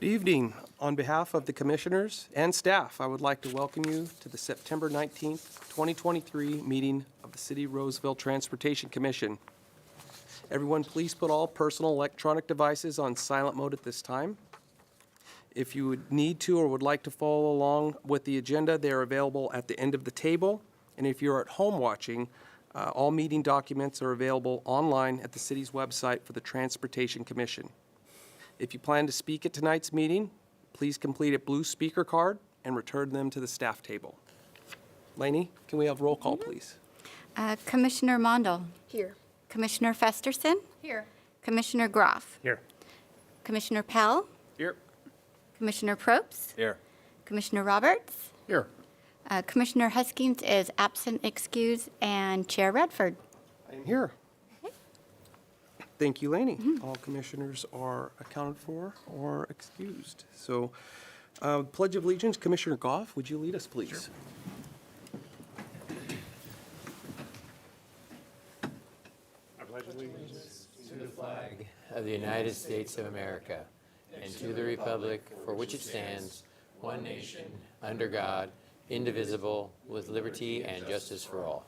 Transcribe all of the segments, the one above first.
Good evening. On behalf of the commissioners and staff, I would like to welcome you to the September 19th, 2023 meeting of the City of Roseville Transportation Commission. Everyone, please put all personal electronic devices on silent mode at this time. If you would need to or would like to follow along with the agenda, they are available at the end of the table. And if you're at home watching, all meeting documents are available online at the city's website for the Transportation Commission. If you plan to speak at tonight's meeting, please complete a blue speaker card and return them to the staff table. Lainey, can we have roll call, please? Commissioner Mondal. Here. Commissioner Festerson. Here. Commissioner Groff. Here. Commissioner Pell. Here. Commissioner Probst. Here. Commissioner Roberts. Here. Commissioner Huskins is absent, excused, and Chair Redford. I am here. Thank you, Lainey. All commissioners are accounted for or excused. So, Pledge of Allegiance, Commissioner Goff, would you lead us, please? Sure. I pledge allegiance to the flag of the United States of America and to the republic for which it stands, one nation, under God, indivisible, with liberty and justice for all.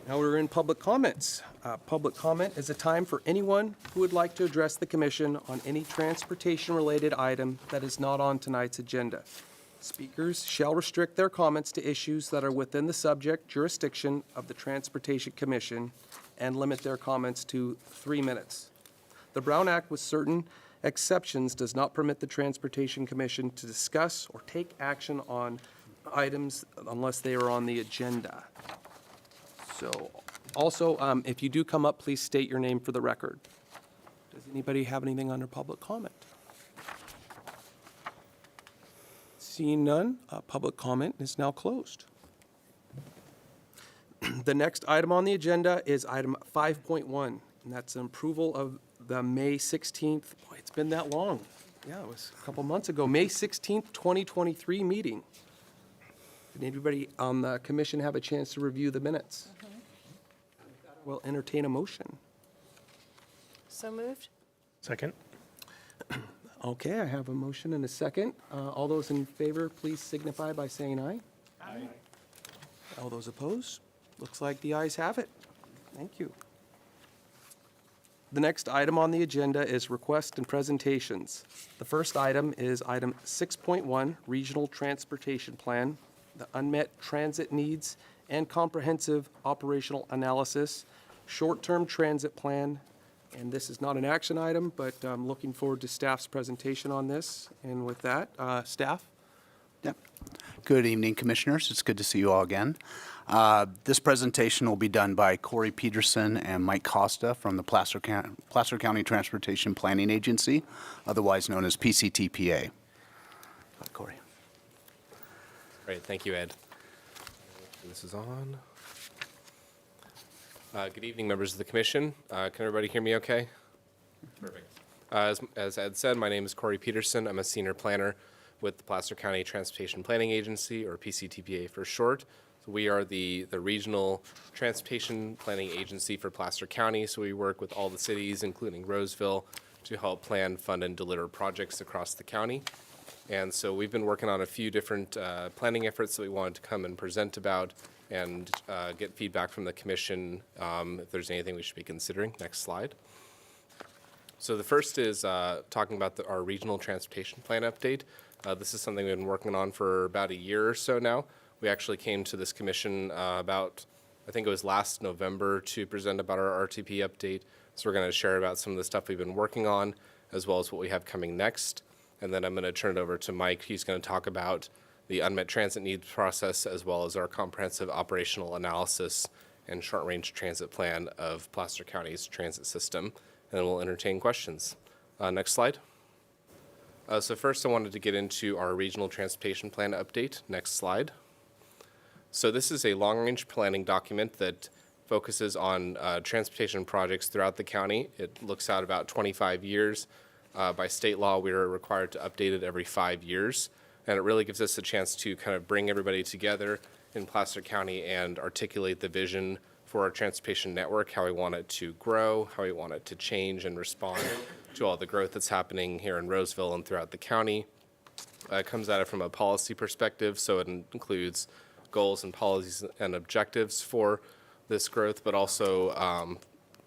Now we're in public comments. Public comment is a time for anyone who would like to address the commission on any transportation-related item that is not on tonight's agenda. Speakers shall restrict their comments to issues that are within the subject jurisdiction of the Transportation Commission and limit their comments to 3 minutes. The Brown Act, with certain exceptions, does not permit the Transportation Commission to discuss or take action on items unless they are on the agenda. So, also, if you do come up, please state your name for the record. Does anybody have anything under public comment? Seeing none, public comment is now closed. The next item on the agenda is item 5.1, and that's an approval of the May 16th, boy, it's been that long. Yeah, it was a couple months ago, May 16th, 2023 meeting. Did anybody on the commission have a chance to review the minutes? We'll entertain a motion. So moved? Second. Okay, I have a motion and a second. All those in favor, please signify by saying aye. Aye. All those opposed? Looks like the ayes have it. Thank you. The next item on the agenda is requests and presentations. The first item is item 6.1, Regional Transportation Plan, the Unmet Transit Needs and Comprehensive Operational Analysis, Short-Term Transit Plan, and this is not an action item, but I'm looking forward to staff's presentation on this. And with that, staff? Yep. Good evening, Commissioners. It's good to see you all again. This presentation will be done by Corey Peterson and Mike Costa from the Placer County Transportation Planning Agency, otherwise known as PCTPA. Corey. Great, thank you, Ed. This is on. Good evening, members of the commission. Can everybody hear me okay? Perfect. As Ed said, my name is Corey Peterson. I'm a senior planner with the Placer County Transportation Planning Agency, or PCTPA for short. So we are the regional transportation planning agency for Placer County. So we work with all the cities, including Roseville, to help plan, fund, and deliver projects across the county. And so we've been working on a few different planning efforts that we wanted to come and present about and get feedback from the commission if there's anything we should be considering. Next slide. So the first is talking about our regional transportation plan update. This is something we've been working on for about a year or so now. We actually came to this commission about, I think it was last November, to present about our RTP update. So we're going to share about some of the stuff we've been working on, as well as what we have coming next. And then I'm going to turn it over to Mike. He's going to talk about the unmet transit needs process, as well as our comprehensive operational analysis and short-range transit plan of Placer County's transit system. And then we'll entertain questions. Next slide. So first I wanted to get into our regional transportation plan update. Next slide. So this is a long-range planning document that focuses on transportation projects throughout the county. It looks out about 25 years. By state law, we are required to update it every 5 years. And it really gives us a chance to kind of bring everybody together in Placer County and articulate the vision for our transportation network, how we want it to grow, how we want it to change and respond to all the growth that's happening here in Roseville and throughout the county. It comes at it from a policy perspective, so it includes goals and policies and objectives for this growth, but also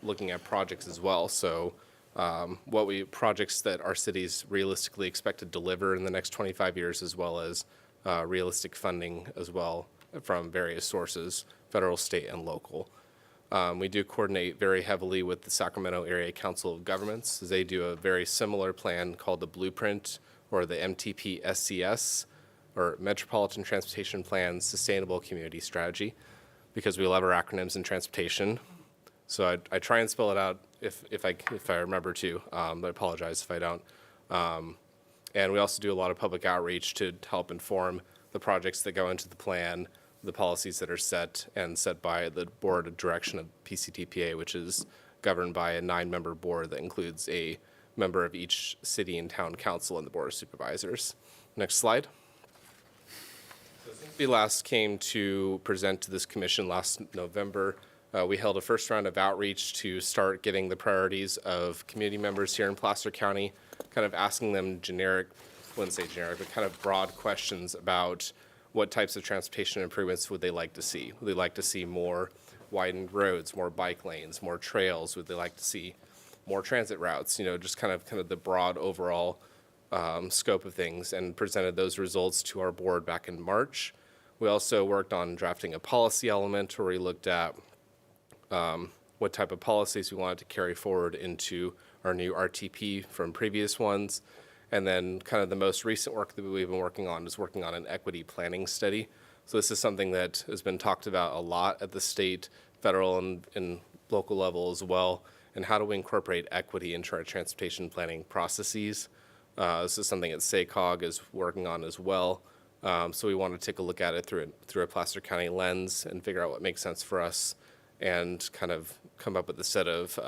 looking at projects as well. So projects that our cities realistically expect to deliver in the next 25 years, as well as realistic funding as well from various sources, federal, state, and local. We do coordinate very heavily with the Sacramento Area Council of Governments, as they do a very similar plan called the Blueprint, or the MTP SCS, or Metropolitan Transportation Plan Sustainable Community Strategy, because we love our acronyms in transportation. So I try and spell it out if I remember to, but I apologize if I don't. And we also do a lot of public outreach to help inform the projects that go into the plan, the policies that are set by the board of direction of PCTPA, which is governed by a 9-member board that includes a member of each city and town council and the board of supervisors. Next slide. So since we last came to present to this commission last November, we held a first round of outreach to start getting the priorities of community members here in Placer County, kind of asking them generic, I wouldn't say generic, but kind of broad questions about what types of transportation improvements would they like to see. Would they like to see more widened roads, more bike lanes, more trails? Would they like to see more transit routes? Just kind of the broad overall scope of things, and presented those results to our board back in March. We also worked on drafting a policy element where we looked at what type of policies we wanted to carry forward into our new RTP from previous ones. And then kind of the most recent work that we've been working on is working on an equity planning study. So this is something that has been talked about a lot at the state, federal, and local level as well. And how do we incorporate equity into our transportation planning processes? This is something that SACOG is working on as well. So we want to take a look at it through a Placer County lens and figure out what makes sense for us, and kind of come up with a set of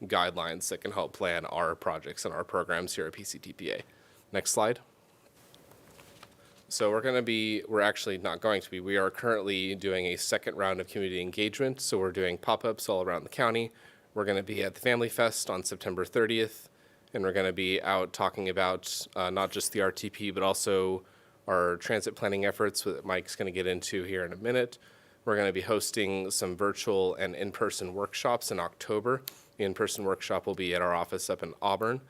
guidelines that can help plan our projects and our programs here at PCTPA. Next slide. So we're actually not going to be, we are currently doing a second round of community engagement. So we're doing pop-ups all around the county. We're going to be at the Family Fest on September 30th, and we're going to be out talking about not just the RTP, but also our transit planning efforts that Mike's going to get into here in a minute. We're going to be hosting some virtual and in-person workshops in October. The in-person workshop will be at our office up in Auburn.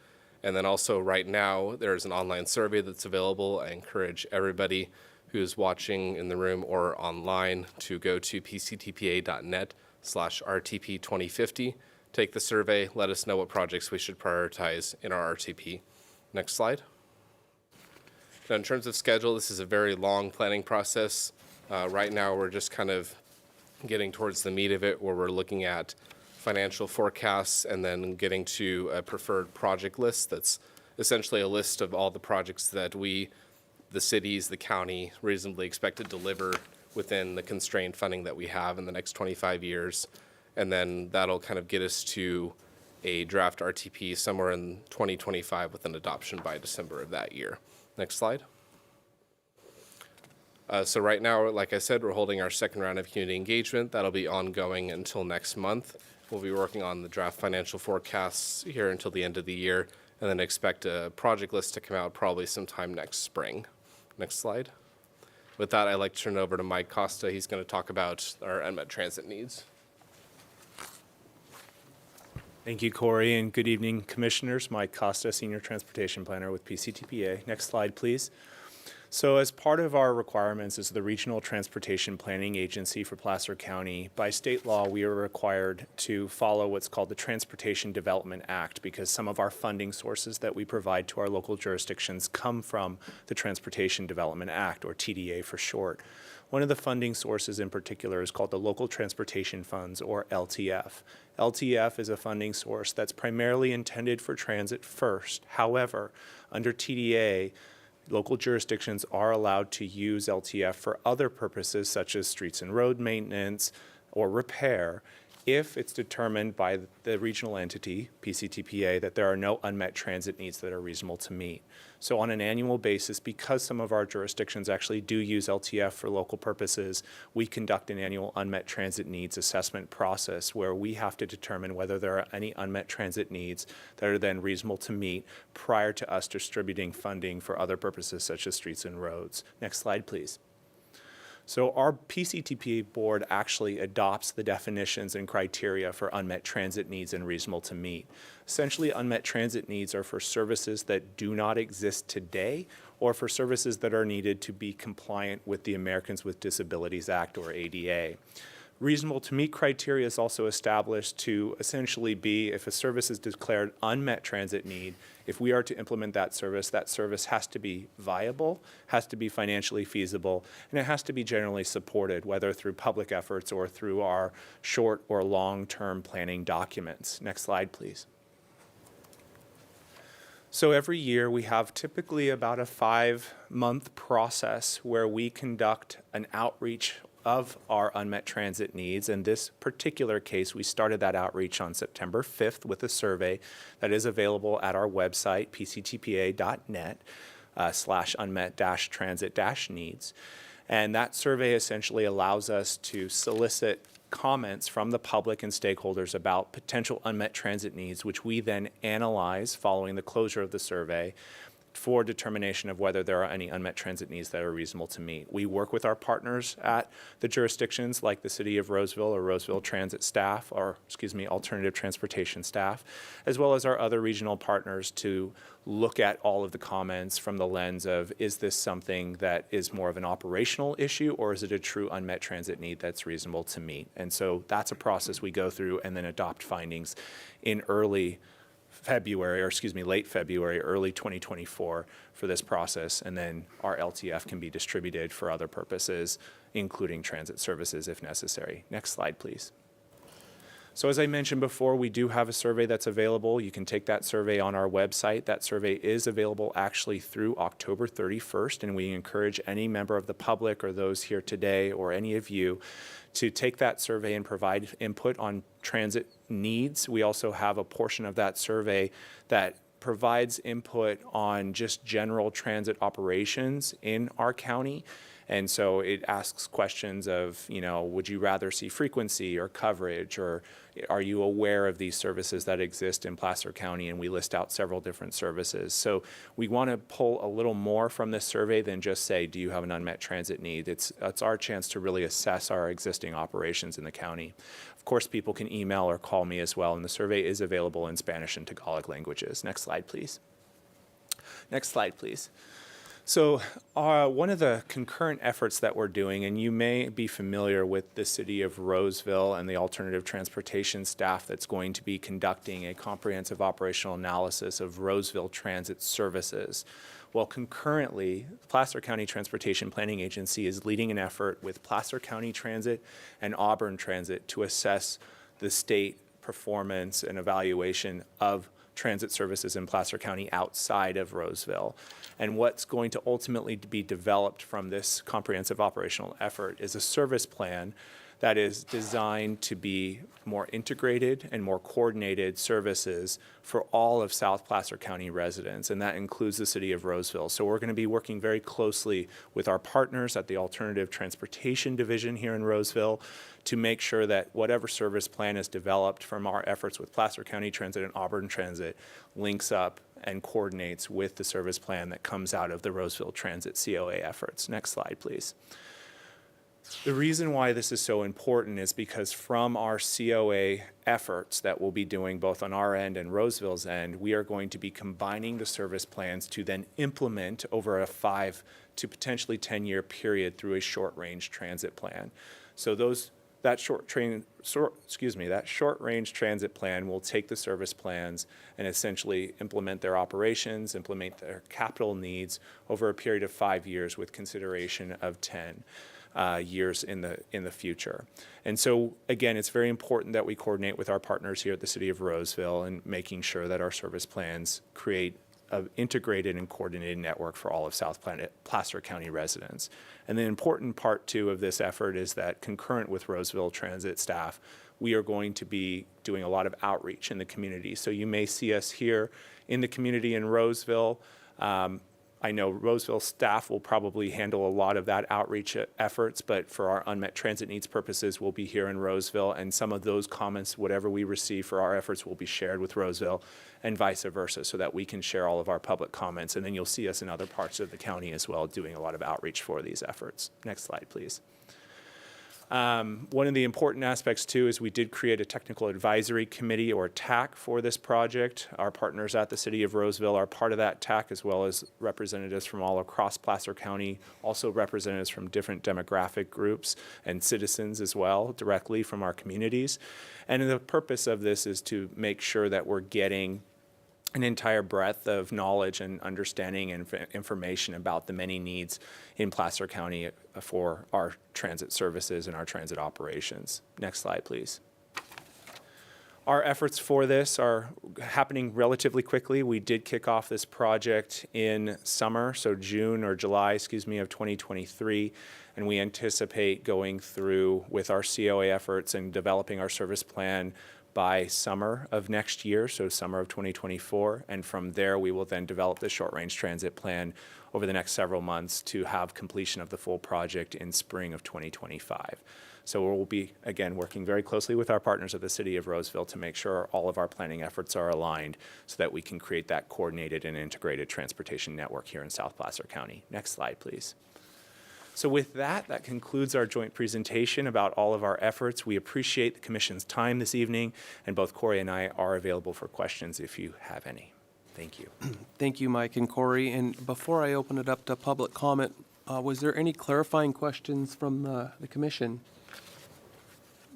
And then also right now, there's an online survey that's available. I encourage everybody who's watching in the room or online to go to pctpa.net/RTP2050. Take the survey, let us know what projects we should prioritize in our RTP. Next slide. Now, in terms of schedule, this is a very long planning process. Right now, we're just kind of getting towards the meat of it, where we're looking at financial forecasts and then getting to a preferred project list. That's essentially a list of all the projects that we, the cities, the county, reasonably expect to deliver within the constrained funding that we have in the next 25 years. And then that'll kind of get us to a draft RTP somewhere in 2025 with an adoption by December of that year. Next slide. So right now, like I said, we're holding our second round of community engagement. That'll be ongoing until next month. We'll be working on the draft financial forecasts here until the end of the year, and then expect a project list to come out probably sometime next spring. Next slide. With that, I'd like to turn it over to Mike Costa. He's going to talk about our unmet transit needs. Thank you, Corey, and good evening, Commissioners. Mike Costa, Senior Transportation Planner with PCTPA. Next slide, please. So as part of our requirements as the Regional Transportation Planning Agency for Placer County, by state law, we are required to follow what's called the Transportation Development Act, because some of our funding sources that we provide to our local jurisdictions come from the Transportation Development Act, or TDA for short. One of the funding sources in particular is called the Local Transportation Funds, or LTF. LTF is a funding source that's primarily intended for transit first. However, under TDA, local jurisdictions are allowed to use LTF for other purposes, such as streets and road maintenance or repair. if it's determined by the regional entity, PCTPA, that there are no unmet transit needs that are reasonable to meet. So on an annual basis, because some of our jurisdictions actually do use LTF for local purposes, we conduct an annual unmet transit needs assessment process where we have to determine whether there are any unmet transit needs that are then reasonable to meet prior to us distributing funding for other purposes such as streets and roads. Next slide, please. So our PCTPA board actually adopts the definitions and criteria for unmet transit needs and reasonable to meet. Essentially, unmet transit needs are for services that do not exist today or for services that are needed to be compliant with the Americans with Disabilities Act, or ADA. Reasonable to meet criteria is also established to essentially be, if a service is declared unmet transit need, if we are to implement that service has to be viable, has to be financially feasible, and it has to be generally supported, whether through public efforts or through our short or long-term planning documents. Next slide, please. So every year we have typically about a 5-month process where we conduct an outreach of our unmet transit needs. In this particular case, we started that outreach on September 5th with a survey that is available at our website, pctpa.net /unmet-transit-needs. And that survey essentially allows us to solicit comments from the public and stakeholders about potential unmet transit needs, which we then analyze following the closure of the survey for determination of whether there are any unmet transit needs that are reasonable to meet. We work with our partners at the jurisdictions like the City of Roseville or Roseville Transit staff, or alternative transportation staff, as well as our other regional partners to look at all of the comments from the lens of, is this something that is more of an operational issue or is it a true unmet transit need that's reasonable to meet? And so that's a process we go through and then adopt findings in late February, early 2024 for this process, and then our LTF can be distributed for other purposes, including transit services if necessary. Next slide, please. So as I mentioned before, we do have a survey that's available. You can take that survey on our website. That survey is available actually through October 31st, and we encourage any member of the public or those here today or any of you to take that survey and provide input on transit needs. We also have a portion of that survey that provides input on just general transit operations in our county. And so it asks questions of, would you rather see frequency or coverage, or are you aware of these services that exist in Placer County? And we list out several different services. So we want to pull a little more from this survey than just say, do you have an unmet transit need? It's our chance to really assess our existing operations in the county. Of course, people can email or call me as well, and the survey is available in Spanish and Tagalog languages. Next slide, please. Next slide, please. So one of the concurrent efforts that we're doing, and you may be familiar with the City of Roseville and the alternative transportation staff that's going to be conducting a comprehensive operational analysis of Roseville transit services. Well, concurrently, the Placer County Transportation Planning Agency is leading an effort with Placer County Transit and Auburn Transit to assess the state performance and evaluation of transit services in Placer County outside of Roseville. And what's going to ultimately be developed from this comprehensive operational effort is a service plan that is designed to be more integrated and more coordinated services for all of South Placer County residents, and that includes the City of Roseville. So we're going to be working very closely with our partners at the Alternative Transportation Division here in Roseville to make sure that whatever service plan is developed from our efforts with Placer County Transit and Auburn Transit links up and coordinates with the service plan that comes out of the Roseville Transit COA efforts. Next slide, please. The reason why this is so important is because from our COA efforts that we'll be doing both on our end and Roseville's end, we are going to be combining the service plans to then implement over a 5 to potentially 10-year period through a short-range transit plan. So that short-range transit plan will take the service plans and essentially implement their operations, implement their capital needs over a period of 5 years with consideration of 10 years in the future. And so, again, it's very important that we coordinate with our partners here at the City of Roseville and making sure that our service plans create an integrated and coordinated network for all of South Placer County residents. And the important part, too, of this effort is that concurrent with Roseville Transit staff, we are going to be doing a lot of outreach in the community. So you may see us here in the community in Roseville. I know Roseville staff will probably handle a lot of that outreach efforts, but for our unmet transit needs purposes, we'll be here in Roseville, and some of those comments, whatever we receive for our efforts, will be shared with Roseville and vice versa, so that we can share all of our public comments. And then you'll see us in other parts of the county as well doing a lot of outreach for these efforts. Next slide, please. One of the important aspects, too, is we did create a technical advisory committee, or TAC, for this project. Our partners at the City of Roseville are part of that TAC, as well as representatives from all across Placer County, also representatives from different demographic groups and citizens as well, directly from our communities. And the purpose of this is to make sure that we're getting an entire breadth of knowledge and understanding and information about the many needs in Placer County for our transit services and our transit operations. Next slide, please. Our efforts for this are happening relatively quickly. We did kick off this project in summer, so June or July, of 2023, and we anticipate going through with our COA efforts and developing our service plan by summer of next year, so summer of 2024, and from there we will then develop the short-range transit plan over the next several months to have completion of the full project in spring of 2025. So we'll be, again, working very closely with our partners at the City of Roseville to make sure all of our planning efforts are aligned so that we can create that coordinated and integrated transportation network here in South Placer County. Next slide, please. So with that, that concludes our joint presentation about all of our efforts. We appreciate the Commission's time this evening, and both Corey and I are available for questions if you have any. Thank you. Thank you, Mike and Corey. And before I open it up to public comment, was there any clarifying questions from the Commission?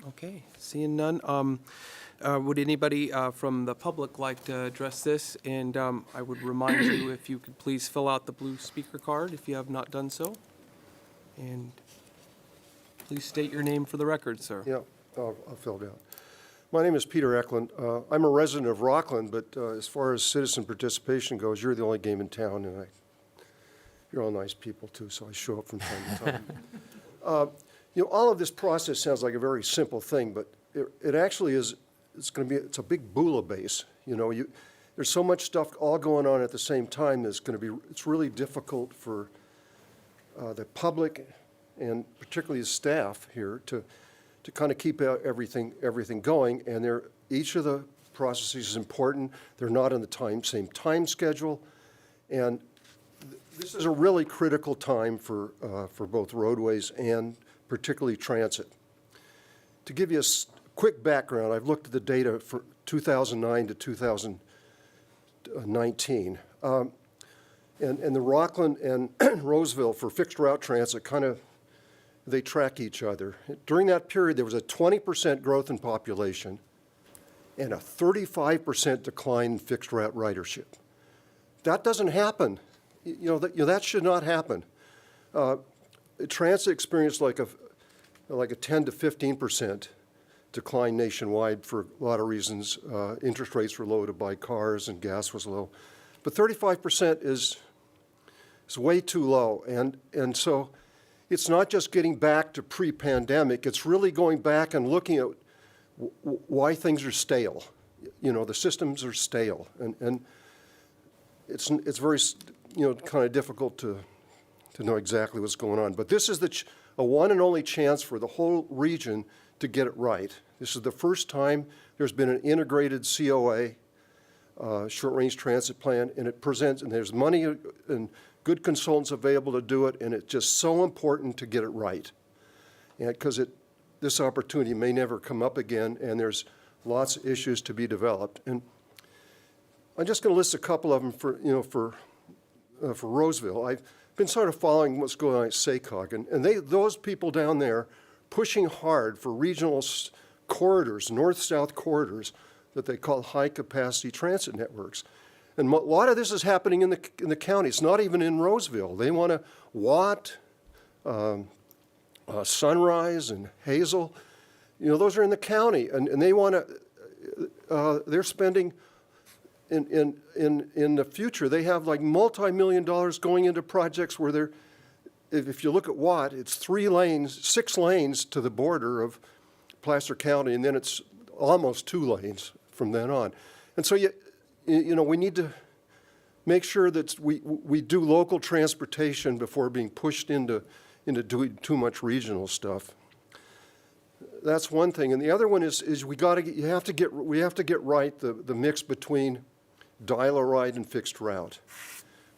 Okay, seeing none. Would anybody from the public like to address this? And I would remind you, if you could please fill out the blue speaker card if you have not done so. And please state your name for the record, sir. Yeah, I'll fill it out. My name is Peter Eklund. I'm a resident of Rockland, but as far as citizen participation goes, you're the only game in town, and you're all nice people too, so I show up from time to time. All of this process sounds like a very simple thing, but it actually is. It's a big bouillabaisse. There's so much stuff all going on at the same time. It's really difficult for the public and particularly the staff here to kind of keep everything going. And each of the processes is important. They're not on the same time schedule. And this is a really critical time for both roadways and particularly transit. To give you a quick background, I've looked at the data for 2009 to 2019. And the Rockland and Roseville for fixed route transit they track each other. During that period, there was a 20% growth in population and a 35% decline in fixed route ridership. That doesn't happen. That should not happen. Transit experienced like a 10 to 15% decline nationwide for a lot of reasons. Interest rates were low to buy cars and gas was low. But 35% is way too low. And so it's not just getting back to pre-pandemic, it's really going back and looking at why things are stale. The systems are stale. And it's very, kind of difficult to know exactly what's going on. But this is a one and only chance for the whole region to get it right. This is the first time there's been an integrated COA, short-range transit plan, and there's money and good consultants available to do it, and it's just so important to get it right. And because this opportunity may never come up again, and there's lots of issues to be developed. And I'm just going to list a couple of them for Roseville. I've been sort of following what's going on at SACOG, and those people down there pushing hard for regional corridors, north-south corridors, that they call high-capacity transit networks. And a lot of this is happening in the county. It's not even in Roseville. They want to Watt, Sunrise, and Hazel. Those are in the county, and they want to. They're spending in the future, they have like multi-million dollars going into projects where they're, if you look at Watt, it's 6 lanes to the border of Placer County, and then it's almost 2 lanes from then on. And so, you know, we need to make sure that we do local transportation before being pushed into doing too much regional stuff. That's one thing. And the other one is we have to get right the mix between dial-a-ride and fixed route.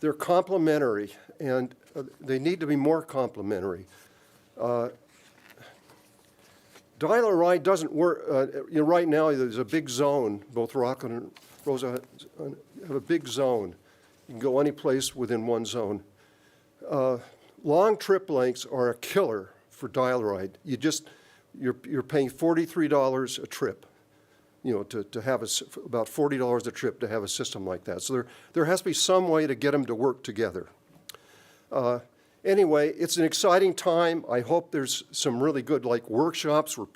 They're complementary, and they need to be more complementary. Dial-a-ride doesn't work. You know, right now, there's a big zone. Both Rockland and Roseville have a big zone. You can go any place within one zone. Long trip lengths are a killer for dial-a-ride. You're paying $43 a trip, you know, to have about $40 a trip to have a system like that. So there has to be some way to get them to work together. Anyway, it's an exciting time. I hope there's some really good workshops where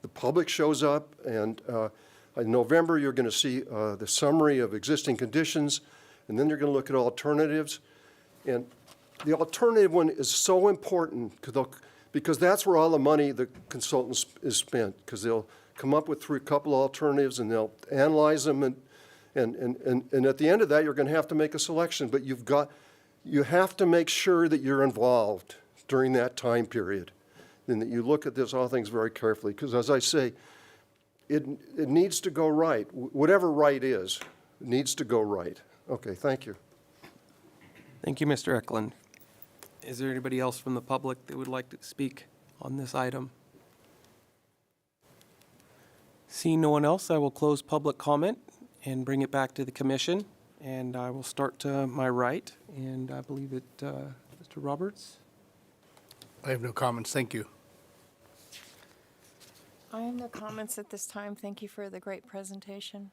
the public shows up. And in November, you're going to see the summary of existing conditions, and then you're going to look at alternatives. And the alternative one is so important because that's where all the money the consultants is spent, because they'll come up with a couple alternatives and they'll analyze them, and at the end of that, you're going to have to make a selection. But you have to make sure that you're involved during that time period, and that you look at all things very carefully, because as I say, it needs to go right. Whatever right is, it needs to go right. Okay, thank you. Thank you, Mr. Eklund. Is there anybody else from the public that would like to speak on this item? Seeing no one else, I will close public comment and bring it back to the commission. And I will start to my right, and I believe it, Mr. Roberts. I have no comments. Thank you. I have no comments at this time. Thank you for the great presentation.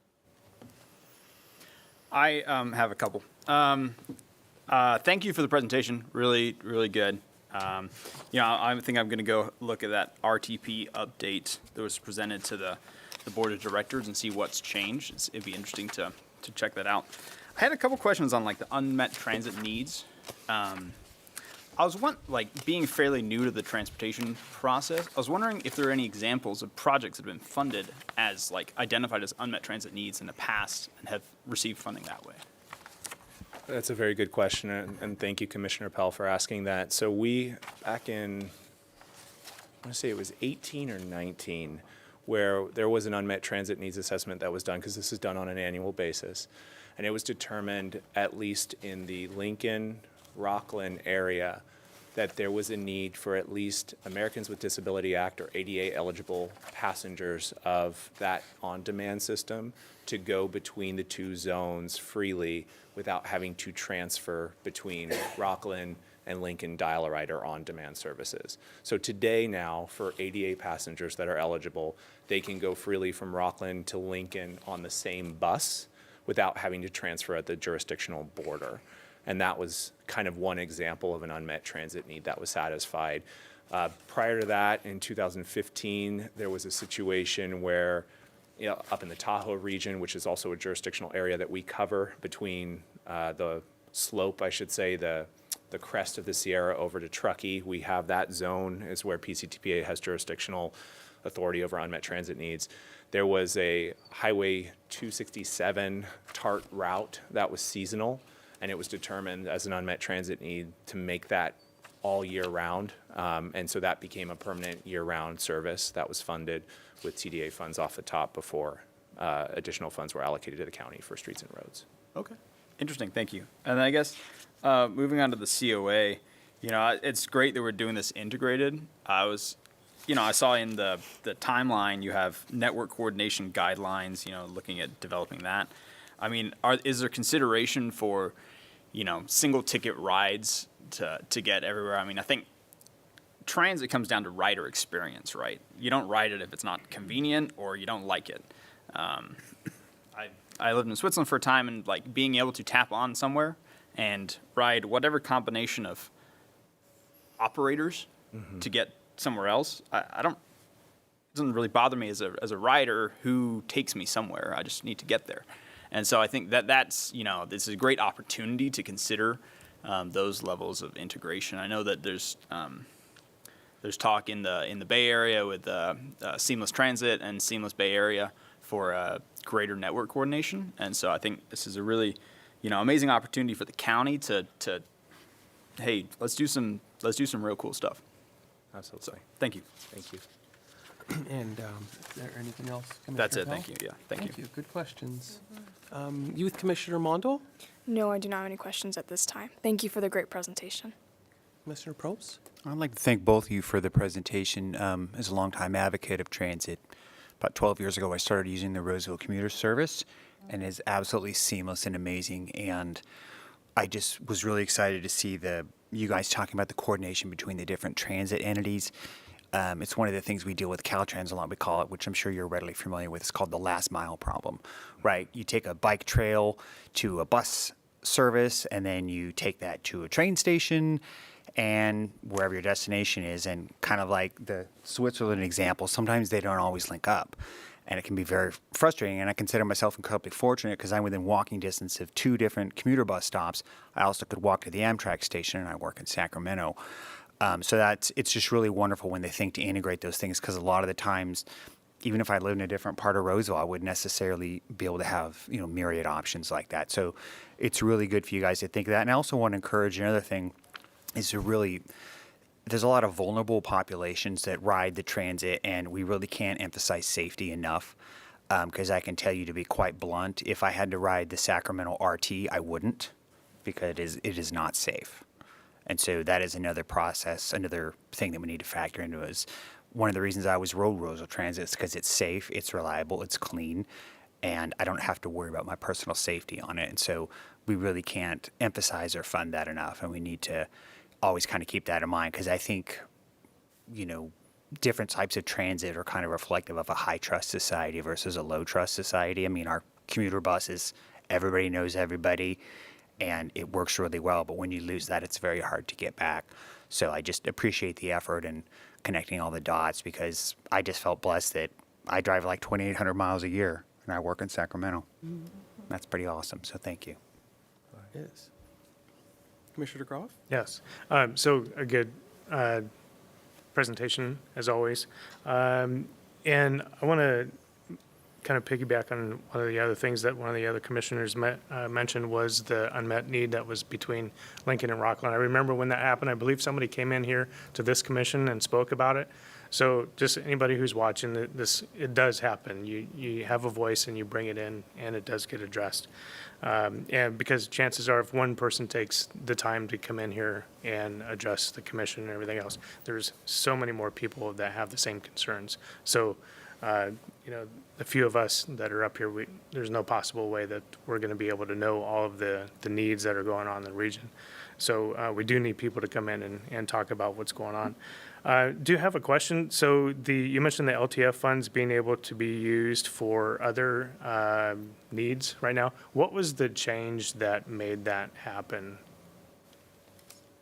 I have a couple. Thank you for the presentation. Really, really good. You know, I think I'm going to go look at that RTP update that was presented to the board of directors and see what's changed. It'd be interesting to check that out. I had a couple questions on the unmet transit needs. I was being fairly new to the transportation process. I was wondering if there are any examples of projects that have been funded as identified as unmet transit needs in the past and have received funding that way. That's a very good question, and thank you, Commissioner Pell, for asking that. So we, back in, I want to say it was 18 or 19, where there was an unmet transit needs assessment that was done, because this is done on an annual basis. And it was determined, at least in the Lincoln, Rockland area, that there was a need for at least Americans with Disability Act or ADA eligible passengers of that on-demand system to go between the 2 zones freely without having to transfer between Rockland and Lincoln dial-a-ride or on-demand services. So today now, for ADA passengers that are eligible, they can go freely from Rockland to Lincoln on the same bus without having to transfer at the jurisdictional border. And that was kind of one example of an unmet transit need that was satisfied. Prior to that, in 2015, there was a situation where, up in the Tahoe region, which is also a jurisdictional area that we cover between the slope, I should say, the crest of the Sierra over to Truckee, we have that zone is where PCTPA has jurisdictional authority over unmet transit needs. There was a Highway 267 TART route that was seasonal, and it was determined as an unmet transit need to make that all year round. And so that became a permanent year-round service that was funded with TDA funds off the top before additional funds were allocated to the county for streets and roads. Okay. Interesting. Thank you. And then I guess moving on to the COA, it's great that we're doing this integrated. I saw in the timeline you have network coordination guidelines, looking at developing that. I mean, is there consideration for, single ticket rides to get everywhere? I mean, I think transit comes down to rider experience, right? You don't ride it if it's not convenient or you don't like it. I lived in Switzerland for a time, and being able to tap on somewhere and ride whatever combination of operators to get somewhere else, it doesn't really bother me as a rider who takes me somewhere. I just need to get there. And so I think that's, this is a great opportunity to consider those levels of integration. I know that there's talk in the Bay Area with Seamless Transit and Seamless Bay Area for greater network coordination. And so I think this is a really, amazing opportunity for the county to hey, let's do some real cool stuff. Absolutely. Thank you. Thank you. And is there anything else? That's Commissioner it. Thank Pell? you. Yeah. Thank you. Good questions. Youth Commissioner Mondo? No, I do not have any questions at this time. Thank you for the great presentation. Commissioner Probst? I'd like to thank both of you for the presentation. As a longtime advocate of transit, about 12 years ago, I started using the Roseville commuter service, and it's absolutely seamless and amazing. And I just was really excited to see you guys talking about the coordination between the different transit entities. It's one of the things we deal with Caltrans a lot, we call it, which I'm sure you're readily familiar with. It's called the last mile problem, right? You take a bike trail to a bus service, and then you take that to a train station and wherever your destination is. And kind of like the Switzerland example, sometimes they don't always link up. And it can be very frustrating. And I consider myself incredibly fortunate because I'm within walking distance of 2 different commuter bus stops. I also could walk to the Amtrak station, and I work in Sacramento. So it's just really wonderful when they think to integrate those things, because a lot of the times, even if I lived in a different part of Roseville, I wouldn't necessarily be able to have, myriad options like that. So it's really good for you guys to think of that. And I also want to encourage another thing is there's a lot of vulnerable populations that ride the transit, and we really can't emphasize safety enough. Because I can tell you, to be quite blunt, if I had to ride the Sacramento RT, I wouldn't, because it is not safe. And so that is another process, another thing that we need to factor into. Is one of the reasons I always rode Roseville Transit is because it's safe, it's reliable, it's clean, and I don't have to worry about my personal safety on it. And so we really can't emphasize or fund that enough, and we need to always kind of keep that in mind, because I think, different types of transit are kind of reflective of a high trust society versus a low trust society. I mean, our commuter buses, everybody knows everybody, and it works really well. But when you lose that, it's very hard to get back. So I just appreciate the effort and connecting all the dots, because I just felt blessed that I drive like 2,800 miles a year, and I work in Sacramento. That's pretty awesome. So thank you. Yes. Commissioner DeGroff? Yes. So a good presentation, as always. And I want to kind of piggyback on one of the other things that one of the other commissioners mentioned was the unmet need that was between Lincoln and Rockland. I remember when that happened, I believe somebody came in here to this commission and spoke about it. So just anybody who's watching this, it does happen. You have a voice and you bring it in, and it does get addressed. And because chances are, if one person takes the time to come in here and address the commission and everything else, there's so many more people that have the same concerns. So, the few of us that are up here, there's no possible way that we're going to be able to know all of the needs that are going on in the region. So we do need people to come in and talk about what's going on. Do you have a question? So you mentioned the LTF funds being able to be used for other needs right now. What was the change that made that happen?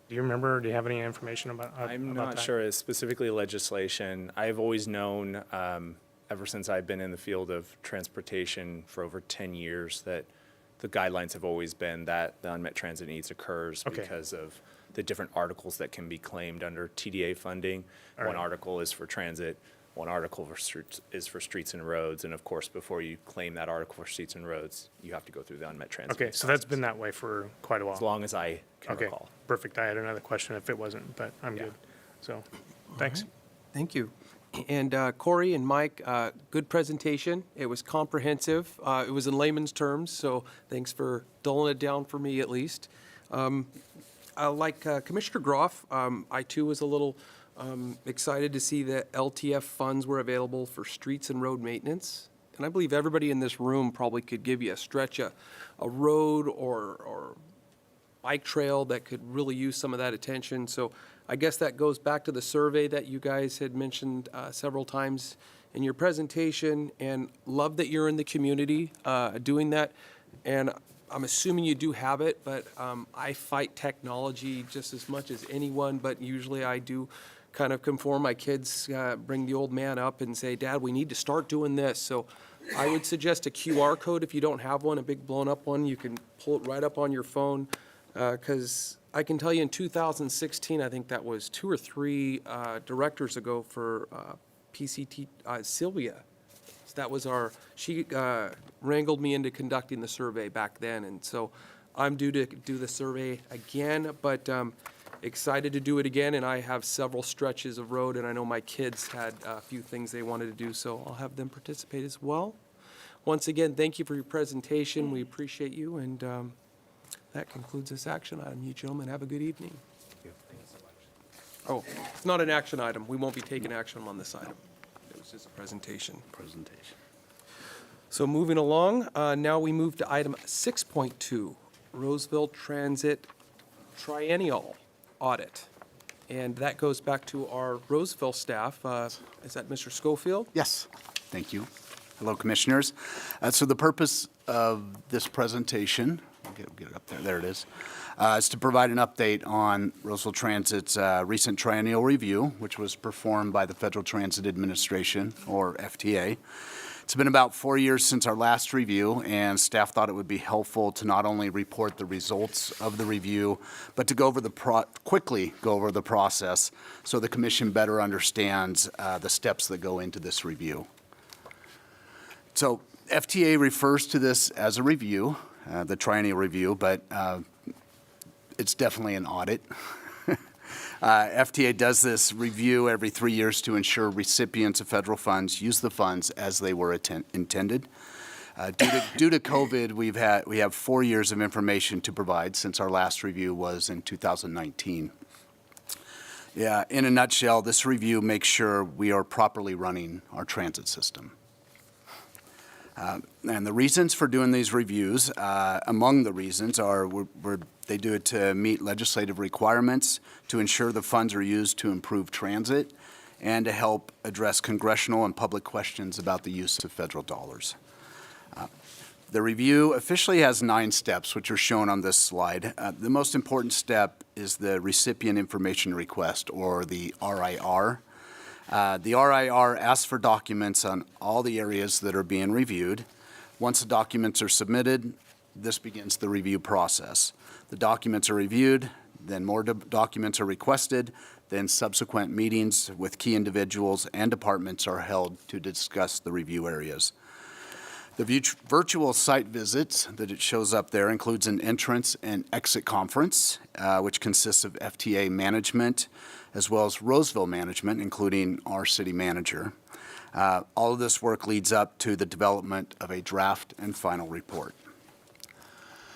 Do you remember, or do you have any information about I'm about not that? sure. It's specifically legislation. I've always known, ever since I've been in the field of transportation for over 10 years, that the guidelines have always been that the unmet transit needs occurs Okay. because of the different articles that can be claimed under TDA funding. All One right. article is for transit, one article is for streets and roads, and of course, before you claim that article for streets and roads, you have to go through the unmet transit. Okay, so that's been that way for quite a while. As long as I can Okay, recall. perfect. I had another question if it wasn't, but I'm Yeah. good. So, thanks. Thank you. And Corey and Mike, good presentation. It was comprehensive. It was in layman's terms, so thanks for dulling it down for me at least. Like Commissioner Groff, I too was a little excited to see that LTF funds were available for streets and road maintenance. And I believe everybody in this room probably could give you a road or bike trail that could really use some of that attention. So I guess that goes back to the survey that you guys had mentioned several times in your presentation, and love that you're in the community doing that. And I'm assuming you do have it, but I fight technology just as much as anyone, but usually I do kind of conform. My kids bring the old man up and say, Dad, we need to start doing this. So I would suggest a QR code if you don't have one, a big blown up one. You can pull it right up on your phone. Because I can tell you in 2016, I think that was 2 or 3 directors ago for PCT, Sylvia. So that was she wrangled me into conducting the survey back then. And so I'm due to do the survey again, but excited to do it again. And I have several stretches of road, and I know my kids had a few things they wanted to do, so I'll have them participate as well. Once again, thank you for your presentation. We appreciate you, and that concludes this action item. You gentlemen have a good evening. Oh, it's not an action item. We won't be taking action on this item. It was just a presentation. So moving along, now we move to item 6.2, Roseville Transit Triennial Audit. And that goes back to our Roseville staff. Is that Mr. Schofield? Yes, thank you. Hello, Commissioners. So the purpose of this presentation, I'll get it up there, there it is to provide an update on Roseville Transit's recent triennial review, which was performed by the Federal Transit Administration, or FTA. It's been about 4 years since our last review, and staff thought it would be helpful to not only report the results of the review, but to go over quickly go over the process so the Commission better understands the steps that go into this review. So FTA refers to this as a review, the triennial review, but it's definitely an audit. FTA does this review every 3 years to ensure recipients of federal funds use the funds as they were intended. Due to COVID, we have 4 years of information to provide since our last review was in 2019. Yeah, in a nutshell, this review makes sure we are properly running our transit system. And the reasons for doing these reviews, among the reasons are they do it to meet legislative requirements, to ensure the funds are used to improve transit, and to help address congressional and public questions about the use of federal dollars. The review officially has 9 steps, which are shown on this slide. The most important step is the recipient information request, or the RIR. The RIR asks for documents on all the areas that are being reviewed. Once the documents are submitted, this begins the review process. The documents are reviewed, then more documents are requested, then subsequent meetings with key individuals and departments are held to discuss the review areas. The virtual site visits that it shows up there includes an entrance and exit conference, which consists of FTA management, as well as Roseville management, including our city manager. All of this work leads up to the development of a draft and final report.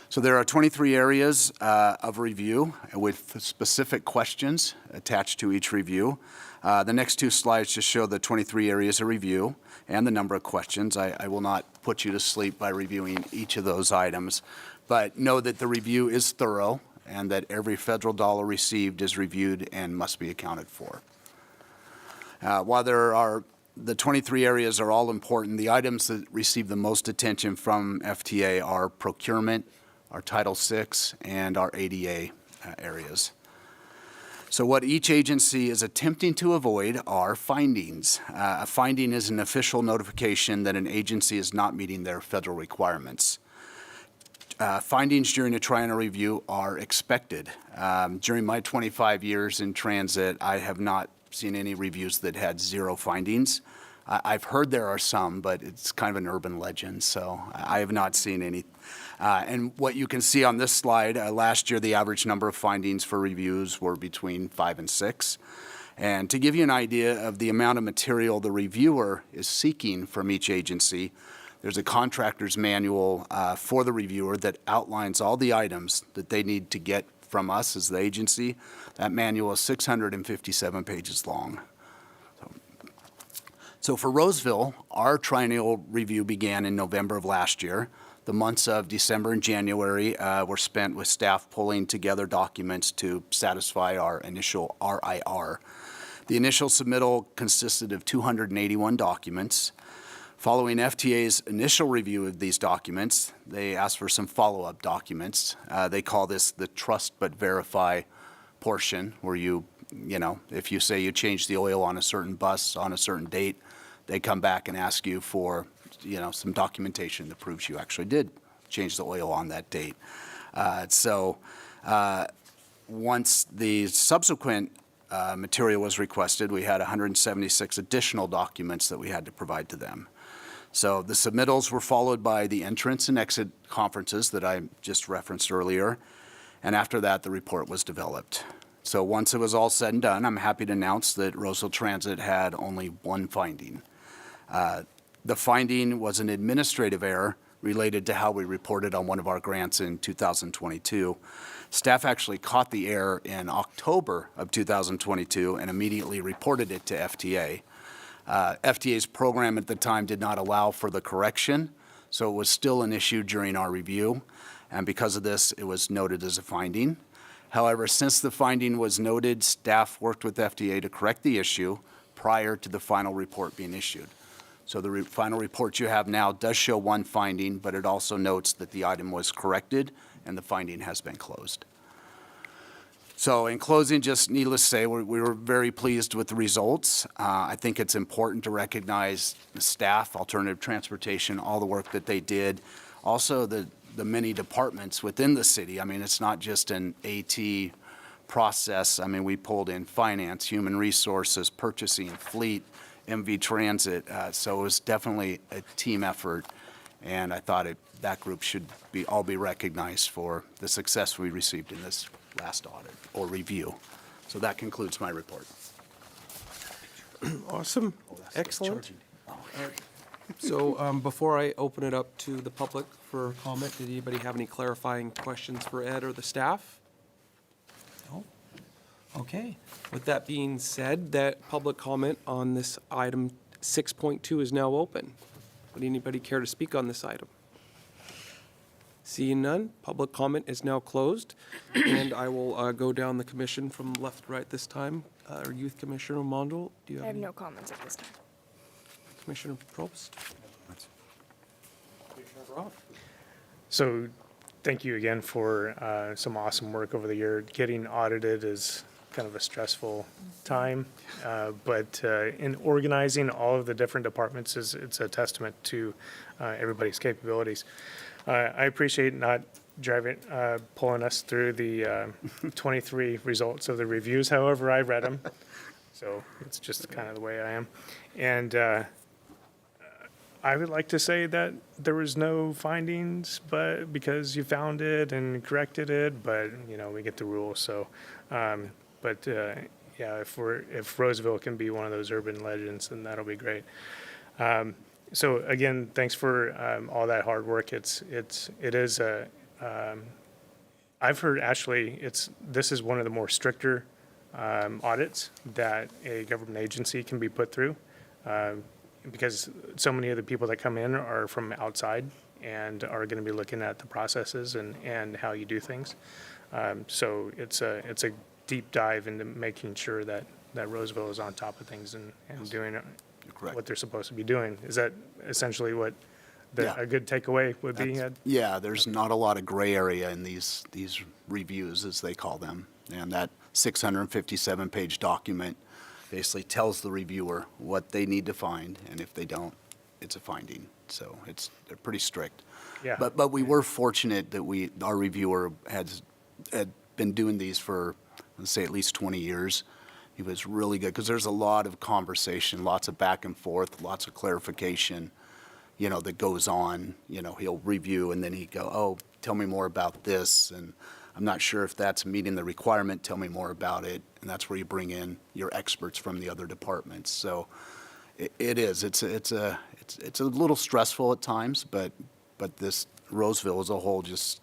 So there are 23 areas of review with specific questions attached to each review. The next 2 slides just show the 23 areas of review and the number of questions. I will not put you to sleep by reviewing each of those items, but know that the review is thorough and that every federal dollar received is reviewed and must be accounted for. While the 23 areas are all important, the items that receive the most attention from FTA are procurement, our Title VI, and our ADA areas. So what each agency is attempting to avoid are findings. A finding is an official notification that an agency is not meeting their federal requirements. Findings during a triennial review are expected. During my 25 years in transit, I have not seen any reviews that had 0 findings. I've heard there are some, but it's kind of an urban legend, so I have not seen any. And what you can see on this slide, last year the average number of findings for reviews were between 5 and 6. And to give you an idea of the amount of material the reviewer is seeking from each agency, there's a contractor's manual for the reviewer that outlines all the items that they need to get from us as the agency. That manual is 657 pages long. So for Roseville, our triennial review began in November of last year. The months of December and January were spent with staff pulling together documents to satisfy our initial RIR. The initial submittal consisted of 281 documents. Following FTA's initial review of these documents, they asked for some follow-up documents. They call this the trust but verify portion, where you if you say you changed the oil on a certain bus on a certain date, they come back and ask you for, some documentation that proves you actually did change the oil on that date. Once the subsequent material was requested, we had 176 additional documents that we had to provide to them. So the submittals were followed by the entrance and exit conferences that I just referenced earlier, and after that, the report was developed. So once it was all said and done, I'm happy to announce that Roseville Transit had only one finding. The finding was an administrative error related to how we reported on one of our grants in 2022. Staff actually caught the error in October of 2022 and immediately reported it to FTA. FTA's program at the time did not allow for the correction, so it was still an issue during our review, and because of this, it was noted as a finding. However, since the finding was noted, staff worked with FTA to correct the issue prior to the final report being issued. So the final report you have now does show one finding, but it also notes that the item was corrected and the finding has been closed. So in closing, just needless to say, we were very pleased with the results. I think it's important to recognize the staff, alternative transportation, all the work that they did. Also, the many departments within the city. I mean, it's not just an AT process. I mean, we pulled in finance, human resources, purchasing, fleet, MV Transit. So it was definitely a team effort, and I thought that group should all be recognized for the success we received in this last audit or review. So that concludes my report. Awesome. Excellent. So before I open it up to the public for comment, did anybody have any clarifying questions for Ed or the staff? No? Okay. With that being said, that public comment on this item 6.2 is now open. Would anybody care to speak on this item? Seeing none, public comment is now closed, and I will go down the commission from left to right this time. Our Youth Commissioner Mondal, do you have I have any? no comments at this time. Commissioner Probst? Commissioner Brock? So thank you again for some awesome work over the year. Getting audited is kind of a stressful time, but in organizing all of the different departments, it's a testament to everybody's capabilities. I appreciate not pulling us through the 23 results of the reviews. However, I read them, so it's just kind of the way I am. And I would like to say that there was no findings, but because you found it and corrected it, but we get the rules. So, yeah, if Roseville can be one of those urban legends, then that'll be great. So again, thanks for all that hard work. It is I've heard actually this is one of the more stricter audits that a government agency can be put through, because so many of the people that come in are from outside and are going to be looking at the processes and how you do things. So it's a deep dive into making sure that Roseville is on top of things and doing what they're supposed to be doing. Is that essentially what a good takeaway would be, Ed? Yeah, there's not a lot of gray area in these reviews, as they call them. And that 657-page document basically tells the reviewer what they need to find, and if they don't, it's a finding. So they're pretty strict. Yeah. But we were fortunate that our reviewer had been doing these for, let's say, at least 20 years. He was really good, because there's a lot of conversation, lots of back and forth, lots of clarification, that goes on. He'll review, and then he'd go, oh, tell me more about this, and I'm not sure if that's meeting the requirement, tell me more about it, and that's where you bring in your experts from the other departments. So it's a little stressful at times, but this Roseville as a whole just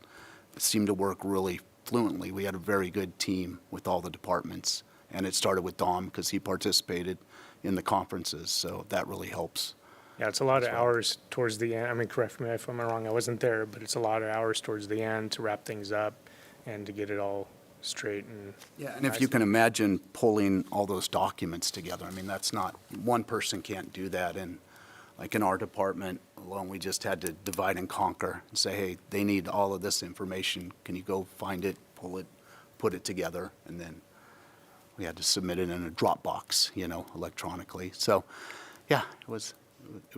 seemed to work really fluently. We had a very good team with all the departments. And it started with Dom because he participated in the conferences, so that really helps. Yeah, it's a lot of hours towards the end. I mean, correct me if I'm wrong, I wasn't there, but it's a lot of hours towards the end to wrap things up and to get it all straight. And if you can imagine pulling all those documents together, I mean, that's not, one person can't do that. And like in our department alone, we just had to divide and conquer and say, hey, they need all of this information. Can you go find it, pull it, put it together, and then we had to submit it in a Dropbox, electronically. So, yeah, it was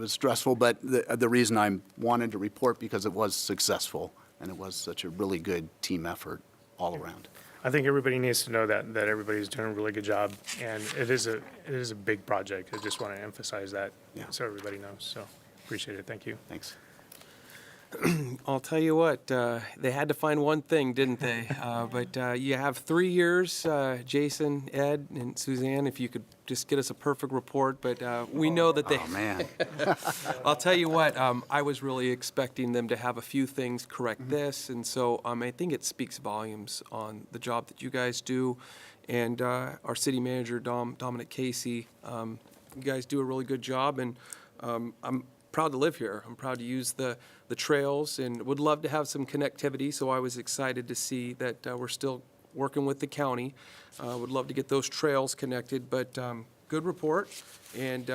stressful, but the reason I wanted to report because it was successful, and it was such a really good team effort all around. I think everybody needs to know that everybody's doing a really good job, and it is a big project. I just want to emphasize that so everybody knows. So appreciate it. Thank you. Thanks. I'll tell you what, they had to find one thing, didn't they? But you have 3 years, Jason, Ed, and Suzanne, if you could just get us a perfect report. But we know that they. Oh, man. I'll tell you what, I was really expecting them to have a few things correct this. And so I think it speaks volumes on the job that you guys do. And our city manager, Dominic Casey, you guys do a really good job. And I'm proud to live here. I'm proud to use the trails and would love to have some connectivity. So I was excited to see that we're still working with the county. Would love to get those trails connected, but good report. And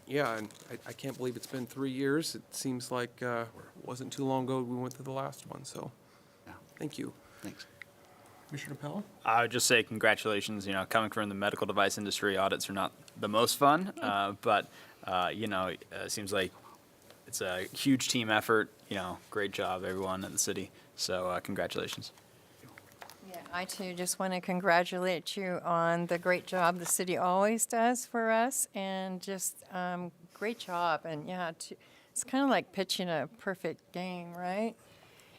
yeah, and I can't believe it's been 3 years. It seems like it wasn't too long ago we went to the last one. So thank you. Thanks. Commissioner Pell? I would just say congratulations. Coming from the medical device industry, audits are not the most fun, but it seems like it's a huge team effort. Great job, everyone at the city. So congratulations. Yeah, I too just want to congratulate you on the great job the city always does for us, and just great job. And yeah, it's kind of like pitching a perfect game, right?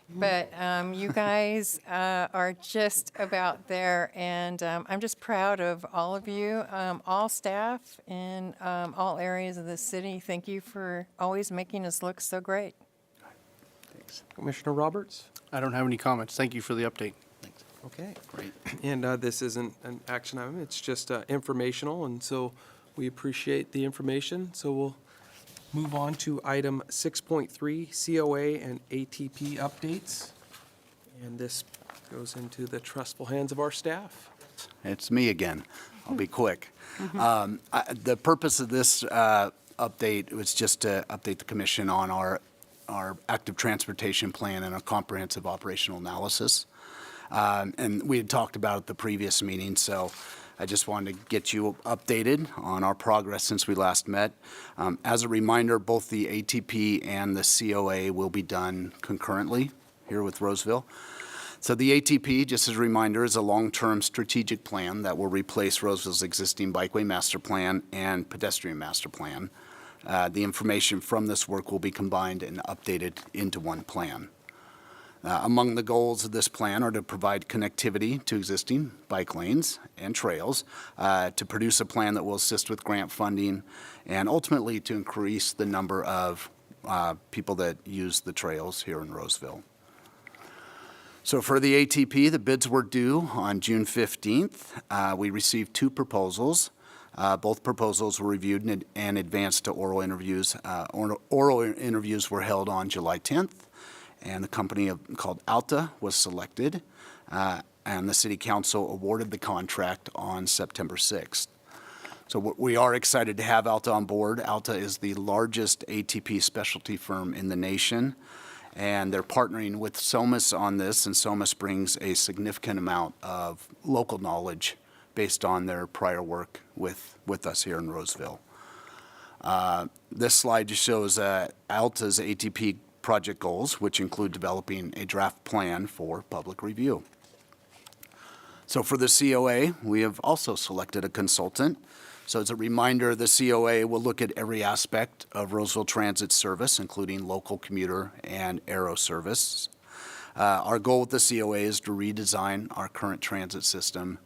But you guys are just about there, and I'm just proud of all of you, all staff in all areas of the city. Thank you for always making us look so great. Thanks. Commissioner Roberts? I don't have any comments. Thank you for the update. Thanks. Okay. Great. And this isn't an action item, it's just informational, and so we appreciate the information. So we'll move on to item 6.3, COA and ATP updates. And this goes into the trustful hands of our staff. It's me again. I'll be quick. The purpose of this update was just to update the commission on our active transportation plan and a comprehensive operational analysis. And we had talked about it at the previous meeting, so I just wanted to get you updated on our progress since we last met. As a reminder, both the ATP and the COA will be done concurrently here with Roseville. So the ATP, just as a reminder, is a long-term strategic plan that will replace Roseville's existing bikeway master plan and pedestrian master plan. The information from this work will be combined and updated into one plan. Among the goals of this plan are to provide connectivity to existing bike lanes and trails, to produce a plan that will assist with grant funding, and ultimately to increase the number of people that use the trails here in Roseville. So for the ATP, the bids were due on June 15th. We received 2 proposals. Both proposals were reviewed and advanced to oral interviews. Oral interviews were held on July 10th. And the company called Alta was selected, and the City Council awarded the contract on September 6th. So we are excited to have Alta on board. Alta is the largest ATP specialty firm in the nation, and they're partnering with SOMAS on this, and SOMAS brings a significant amount of local knowledge based on their prior work with us here in Roseville. This slide just shows Alta's ATP project goals, which include developing a draft plan for public review. So for the COA, we have also selected a consultant. So as a reminder, the COA will look at every aspect of Roseville Transit service, including local commuter and aero service. Our goal with the COA is to redesign our current transit system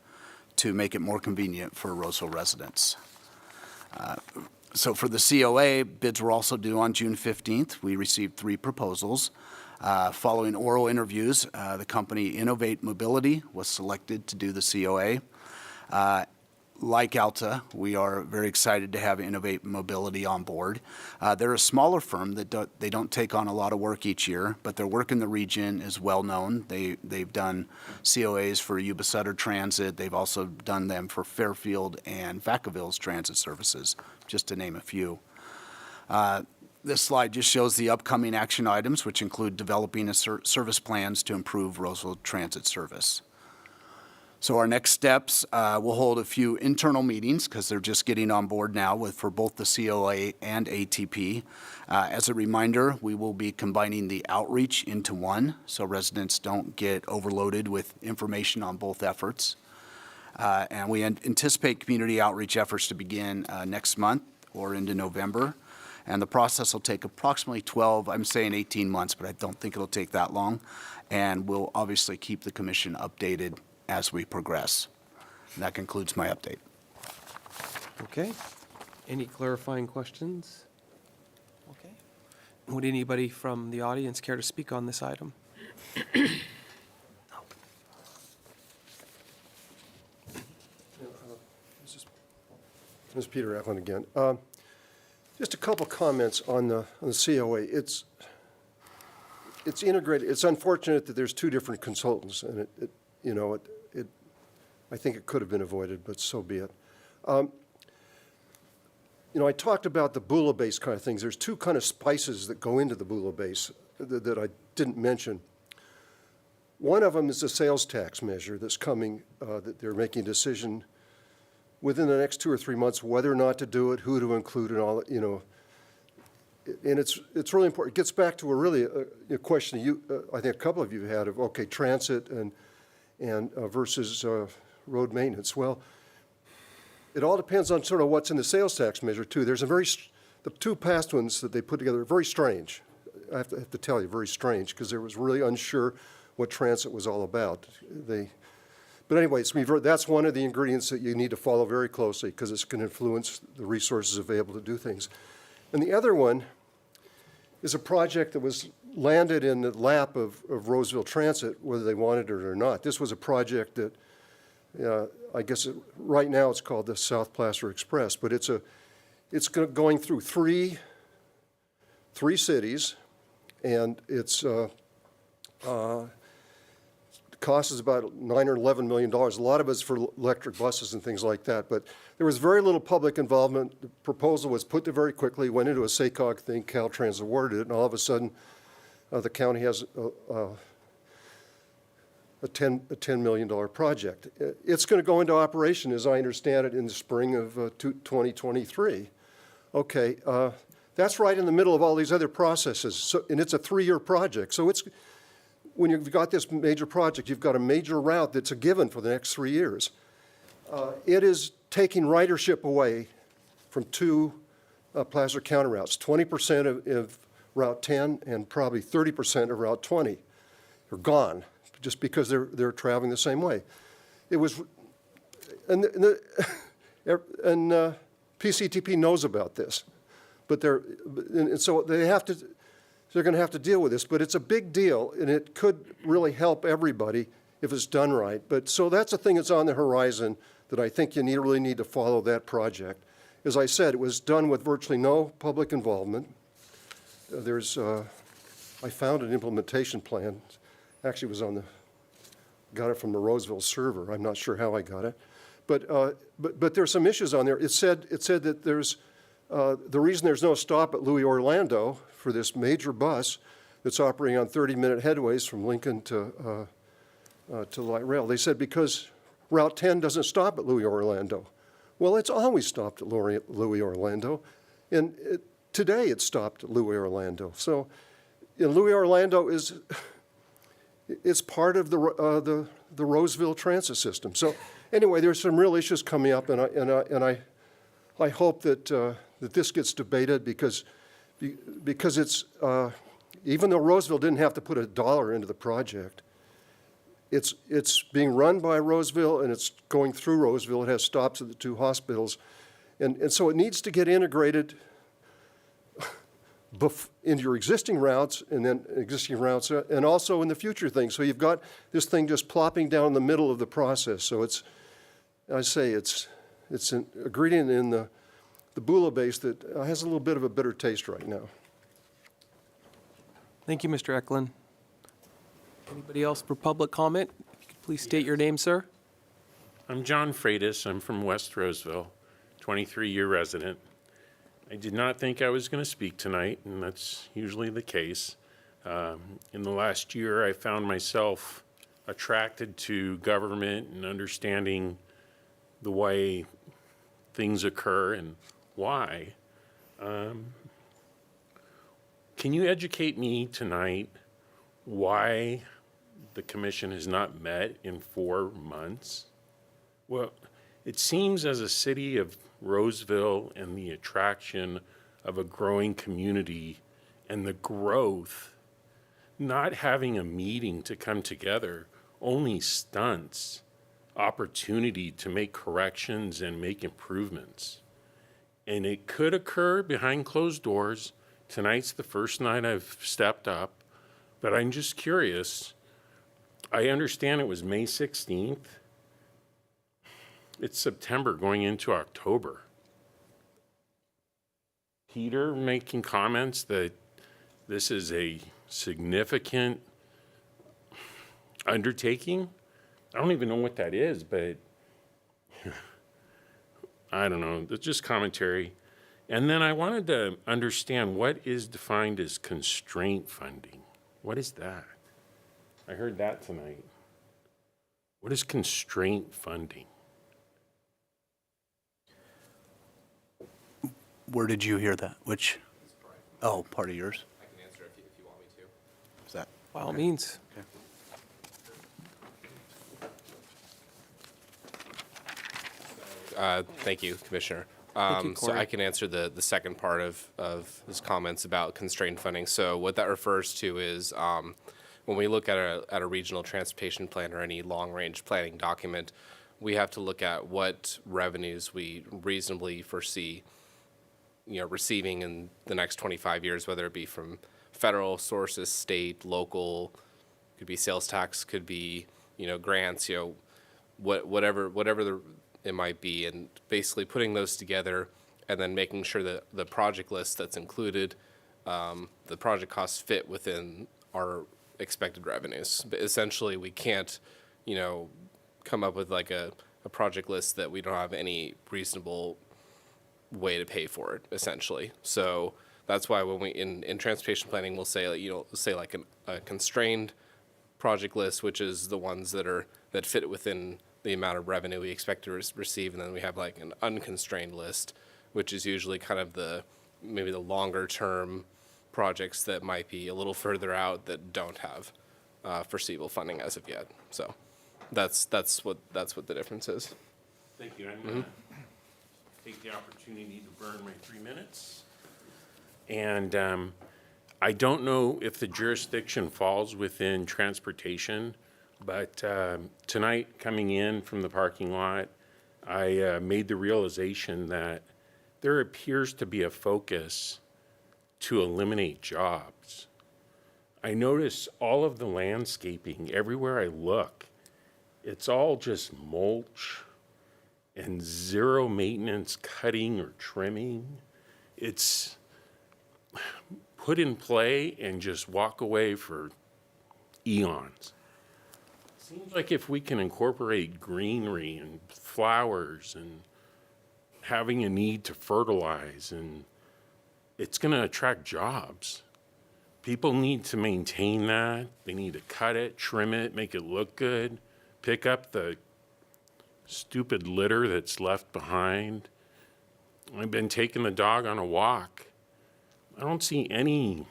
to make it more convenient for Roseville residents. So for the COA, bids were also due on June 15th. We received 3 proposals. Following oral interviews, the company Innovate Mobility was selected to do the COA. Like Alta, we are very excited to have Innovate Mobility on board. They're a smaller firm that they don't take on a lot of work each year, but their work in the region is well known. They've done COAs for Yuba Sutter Transit. They've also done them for Fairfield and Vacaville's transit services, just to name a few. This slide just shows the upcoming action items, which include developing service plans to improve Roseville transit service. So our next steps, we'll hold a few internal meetings because they're just getting on board now for both the COA and ATP. As a reminder, we will be combining the outreach into one so residents don't get overloaded with information on both efforts. And we anticipate community outreach efforts to begin next month or into November. And the process will take approximately 12, I'm saying 18 months, but I don't think it'll take that long. And we'll obviously keep the commission updated as we progress. And that concludes my update. Okay. Any clarifying questions? Okay. Would anybody from the audience care to speak on this item? This is Peter Eklund again. Just a couple comments on the COA. It's integrated. It's unfortunate that there's two different consultants, and I think it could have been avoided, but so be it. I talked about the Bula base kind of things. There's two kind of spices that go into the Bula base that I didn't mention. One of them is the sales tax measure that's coming, that they're making a decision within the next 2 or 3 months whether or not to do it, who to include, and all that, And it's really important. It gets back to a question I think a couple of you had of, okay, transit and versus road maintenance. Well, it all depends on sort of what's in the sales tax measure too. There's the two past ones that they put together are very strange. I have to tell you, very strange, because they was really unsure what transit was all about. But anyway, that's one of the ingredients that you need to follow very closely because it's going to influence the resources available to do things. And the other one is a project that was landed in the lap of Roseville Transit, whether they wanted it or not. This was a project that, I guess right now it's called the South Placer Express, but it's going through three cities, and it's cost is about $9 or $11 million. A lot of it's for electric buses and things like that. But there was very little public involvement. The proposal was put to very quickly, went into a SACOG thing, Caltrans awarded it, and all of a sudden the county has a $10 million project. It's going to go into operation, as I understand it, in the spring of 2023. Okay, that's right in the middle of all these other processes, and it's a 3-year project. So when you've got this major project, you've got a major route that's a given for the next 3 years. It is taking ridership away from two Placer County routes, 20% of Route 10 and probably 30% of Route 20 are gone just because they're traveling the same way. It was, and PCTP knows about this, but so they're going to have to deal with this, but it's a big deal, and it could really help everybody if it's done right. But so that's a thing that's on the horizon that I think you really need to follow that project. As I said, it was done with virtually no public involvement. I found an implementation plan. Actually, got it from the Roseville server. I'm not sure how I got it, but there's some issues on there. It said that there's the reason there's no stop at Louis Orlando for this major bus that's operating on 30-minute headways from Lincoln to light rail. They said because Route 10 doesn't stop at Louis Orlando. Well, it's always stopped at Louis Orlando, and today it stopped at Louis Orlando. So, Louis Orlando it's part of the Roseville transit system. So, anyway, there's some real issues coming up, and I hope that this gets debated because it's even though Roseville didn't have to put $1 into the project, it's being run by Roseville and it's going through Roseville. It has stops at the two hospitals, and so it needs to get integrated into your existing routes and also in the future things. So you've got this thing just plopping down in the middle of the process. So it's an ingredient in the Bula base that has a little bit of a bitter taste right now. Thank you, Mr. Eklund. Anybody else for public comment? If you could please state your name, sir. I'm John Freitas. I'm from West Roseville, 23-year resident. I did not think I was going to speak tonight, and that's usually the case. In the last year, I found myself attracted to government and understanding the way things occur and why. Can you educate me tonight why the commission has not met in 4 months? Well, it seems as a city of Roseville and the attraction of a growing community and the growth, not having a meeting to come together only stunts opportunity to make corrections and make improvements. And it could occur behind closed doors. Tonight's the first night I've stepped up, but I'm just curious. I understand it was May 16th. It's September going into October. Peter making comments that this is a significant undertaking. I don't even know what that is, but I don't know. It's just commentary. And then I wanted to understand what is defined as constraint funding. What is that? I heard that tonight. What is constraint funding? Where did you hear that? Which? Oh, part of yours? I can answer if you want me to. Is that? By all means. Okay. Thank you, Commissioner. Thank you, So Corey. I can answer the second part of his comments about constrained funding. So what that refers to is when we look at a regional transportation plan or any long-range planning document, we have to look at what revenues we reasonably foresee, receiving in the next 25 years, whether it be from federal sources, state, local, could be sales tax, could be, grants, whatever it might be, and basically putting those together and then making sure that the project list that's included, the project costs fit within our expected revenues. But essentially, we can't, come up with like a project list that we don't have any reasonable way to pay for it, essentially. So that's why when we in transportation planning, we'll say like a constrained project list, which is the ones that fit within the amount of revenue we expect to receive, and then we have like an unconstrained list, which is usually kind of maybe the longer term projects that might be a little further out that don't have foreseeable funding as of yet. So that's what the difference is. Thank you. I'm going to take the opportunity to burn my 3 minutes. And I don't know if the jurisdiction falls within transportation, but tonight coming in from the parking lot, I made the realization that there appears to be a focus to eliminate jobs. I notice all of the landscaping, everywhere I look, it's all just mulch and zero maintenance cutting or trimming. It's put in play and just walk away for eons. Seems like if we can incorporate greenery and flowers and having a need to fertilize, and it's going to attract jobs. People need to maintain that. They need to cut it, trim it, make it look good, pick up the stupid litter that's left behind. I've been taking the dog on a walk. I don't see any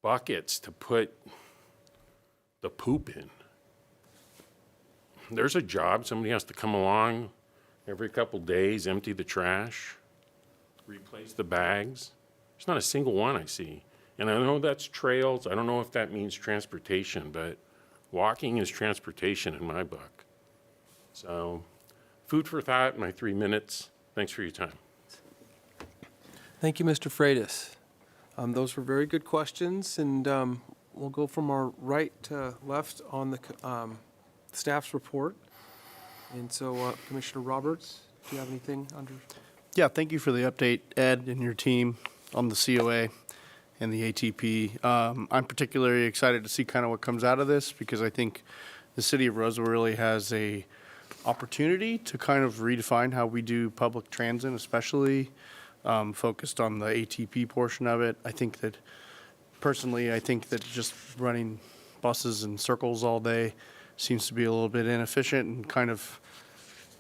buckets to put the poop in. There's a job. Somebody has to come along every couple days, empty the trash, replace the bags. There's not a single one I see. And I know that's trails. I don't know if that means transportation, but walking is transportation in my book. So, food for thought, my 3 minutes. Thanks for your time. Thank you, Mr. Freitas. Those were very good questions, and we'll go from our right to left on the staff's report. And so, Commissioner Roberts, do you have anything under? Yeah, thank you for the update, Ed, and your team on the COA and the ATP. I'm particularly excited to see kind of what comes out of this, because I think the city of Roseville really has a opportunity to kind of redefine how we do public transit, especially focused on the ATP portion of it. I think that, personally, I think that just running buses in circles all day seems to be a little bit inefficient and kind of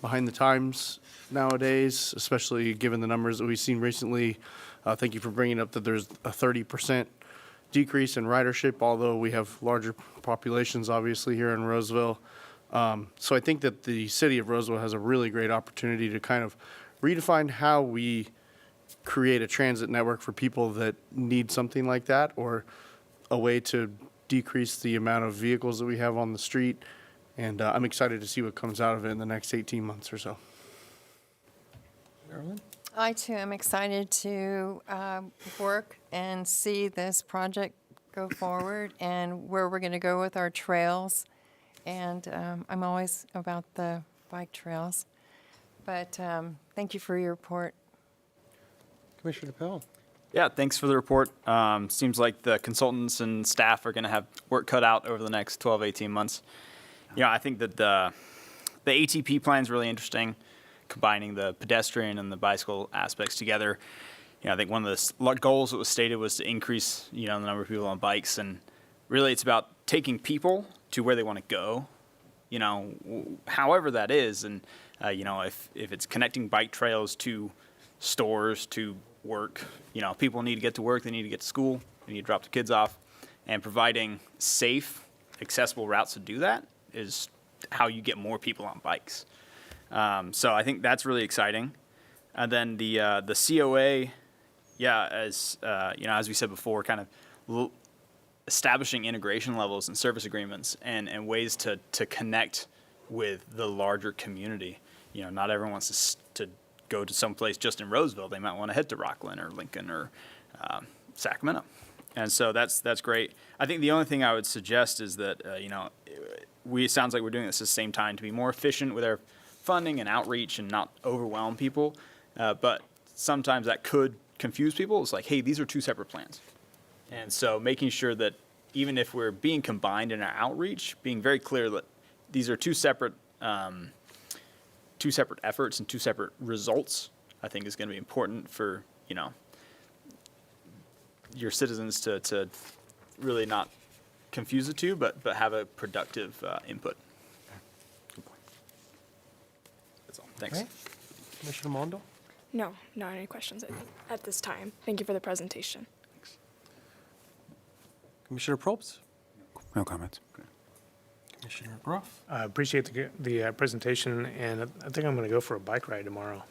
behind the times nowadays, especially given the numbers that we've seen recently. Thank you for bringing up that there's a 30% decrease in ridership, although we have larger populations, obviously, here in Roseville. So I think that the city of Roseville has a really great opportunity to kind of redefine how we create a transit network for people that need something like that, or a way to decrease the amount of vehicles that we have on the street. And I'm excited to see what comes out of it in the next 18 months or so. Marilyn? I too am excited to work and see this project go forward and where we're going to go with our trails. And I'm always about the bike trails. But thank you for your report. Commissioner DePel? Yeah, thanks for the report. Seems like the consultants and staff are going to have work cut out over the next 12, 18 months. I think that the ATP plan is really interesting, combining the pedestrian and the bicycle aspects together. I think one of the goals that was stated was to increase, the number of people on bikes, and really it's about taking people to where they want to go, however that is. And, if it's connecting bike trails to stores, to work, people need to get to work, they need to get to school, they need to drop the kids off, and providing safe, accessible routes to do that is how you get more people on bikes. So I think that's really exciting. And then the COA, as we said before, kind of establishing integration levels and service agreements and ways to connect with the larger community. Not everyone wants to go to some place just in Roseville. They might want to head to Rockland or Lincoln or Sacramento. And so that's great. I think the only thing I would suggest is that, it sounds like we're doing this at the same time to be more efficient with our funding and outreach and not overwhelm people. But sometimes that could confuse people. It's like, hey, these are two separate plans. And so making sure that even if we're being combined in our outreach, being very clear that these are two separate efforts and two separate results, I think is going to be important for, your citizens to really not confuse the two, but have a productive input. Good point. That's all. Thanks. Okay. Commissioner Mondo? No, not any questions at this time. Thank you for the presentation. Commissioner Probst? No comments. Commissioner Groff? I appreciate the presentation, and I think I'm going to go for a bike ride tomorrow.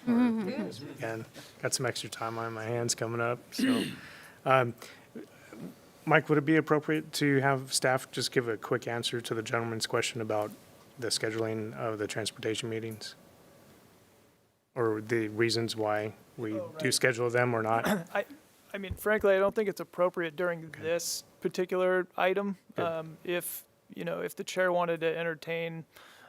Again, got some extra time on my hands coming up. So, Mike, would it be appropriate to have staff just give a quick answer to the gentleman's question about the scheduling of the transportation meetings? Or the reasons why we do schedule them or not? I mean, frankly, I don't think it's appropriate during this particular item. If the chair wanted to entertain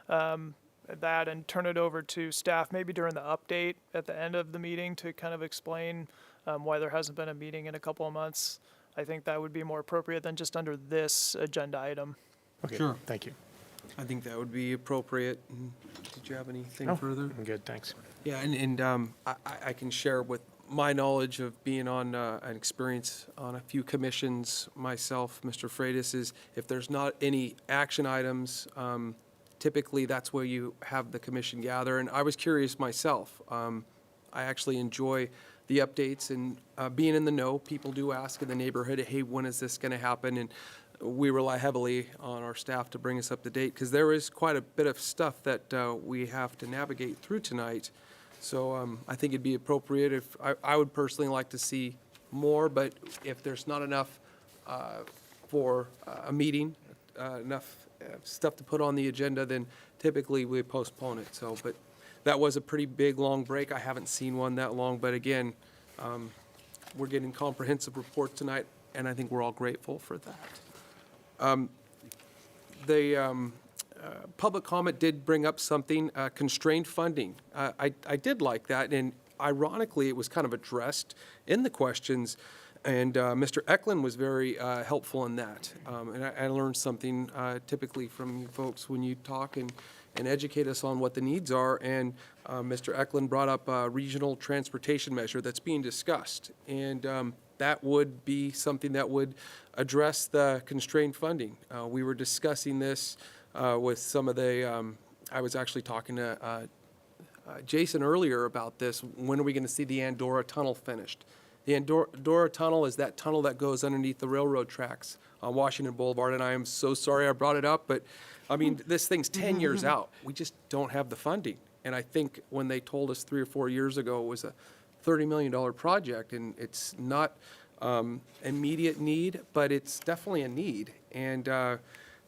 that and turn it over to staff, maybe during the update at the end of the meeting to kind of explain why there hasn't been a meeting in a couple of months, I think that would be more appropriate than just under this agenda item. Okay, Sure. thank you. I think that would be appropriate. Did you have anything further? I'm good, thanks. Yeah, and I can share with my knowledge of being on an experience on a few commissions myself, Mr. Freitas, is if there's not any action items, typically that's where you have the commission gather. And I was curious myself. I actually enjoy the updates and being in the know. People do ask in the neighborhood, hey, when is this going to happen? And we rely heavily on our staff to bring us up to date because there is quite a bit of stuff that we have to navigate through tonight. So I think it'd be appropriate if, I would personally like to see more, but if there's not enough for a meeting, enough stuff to put on the agenda, then typically we postpone it. So, but that was a pretty big, long break. I haven't seen one that long, but again, we're getting comprehensive report tonight, and I think we're all grateful for that. Public comment did bring up something, constrained funding. I did like that, and ironically, it was kind of addressed in the questions, and Mr. Eklund was very helpful in that. And I learned something typically from you folks when you talk and educate us on what the needs are. And Mr. Eklund brought up a regional transportation measure that's being discussed. And that would be something that would address the constrained funding. We were discussing this with some of the, I was actually talking to Jason earlier about this. When are we going to see the Andorra Tunnel finished? The Andorra Tunnel is that tunnel that goes underneath the railroad tracks on Washington Boulevard, and I am so sorry I brought it up, but I mean, this thing's 10 years out. We just don't have the funding. And I think when they told us 3 or 4 years ago it was a $30 million project, and it's not immediate need, but it's definitely a need. And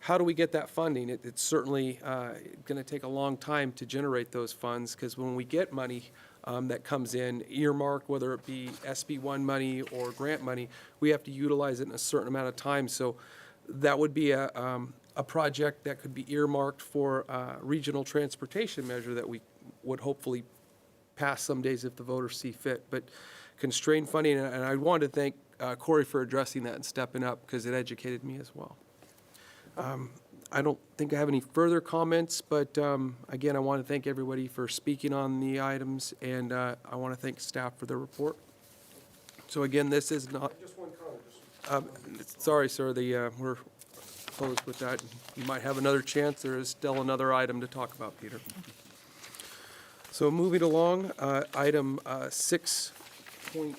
how do we get that funding? It's certainly going to take a long time to generate those funds, because when we get money that comes in, earmarked, whether it be SB1 money or grant money, we have to utilize it in a certain amount of time. So that would be a project that could be earmarked for a regional transportation measure that we would hopefully pass some days if the voters see fit. But constrained funding, and I wanted to thank Corey for addressing that and stepping up, because it educated me as well. I don't think I have any further comments, but again, I want to thank everybody for speaking on the items, and I want to thank staff for their report. So again, this is not. Just one comment. Sorry, sir, we're closed with that. You might have another chance. There is still another item to talk about, Peter. So moving along, item 6.3?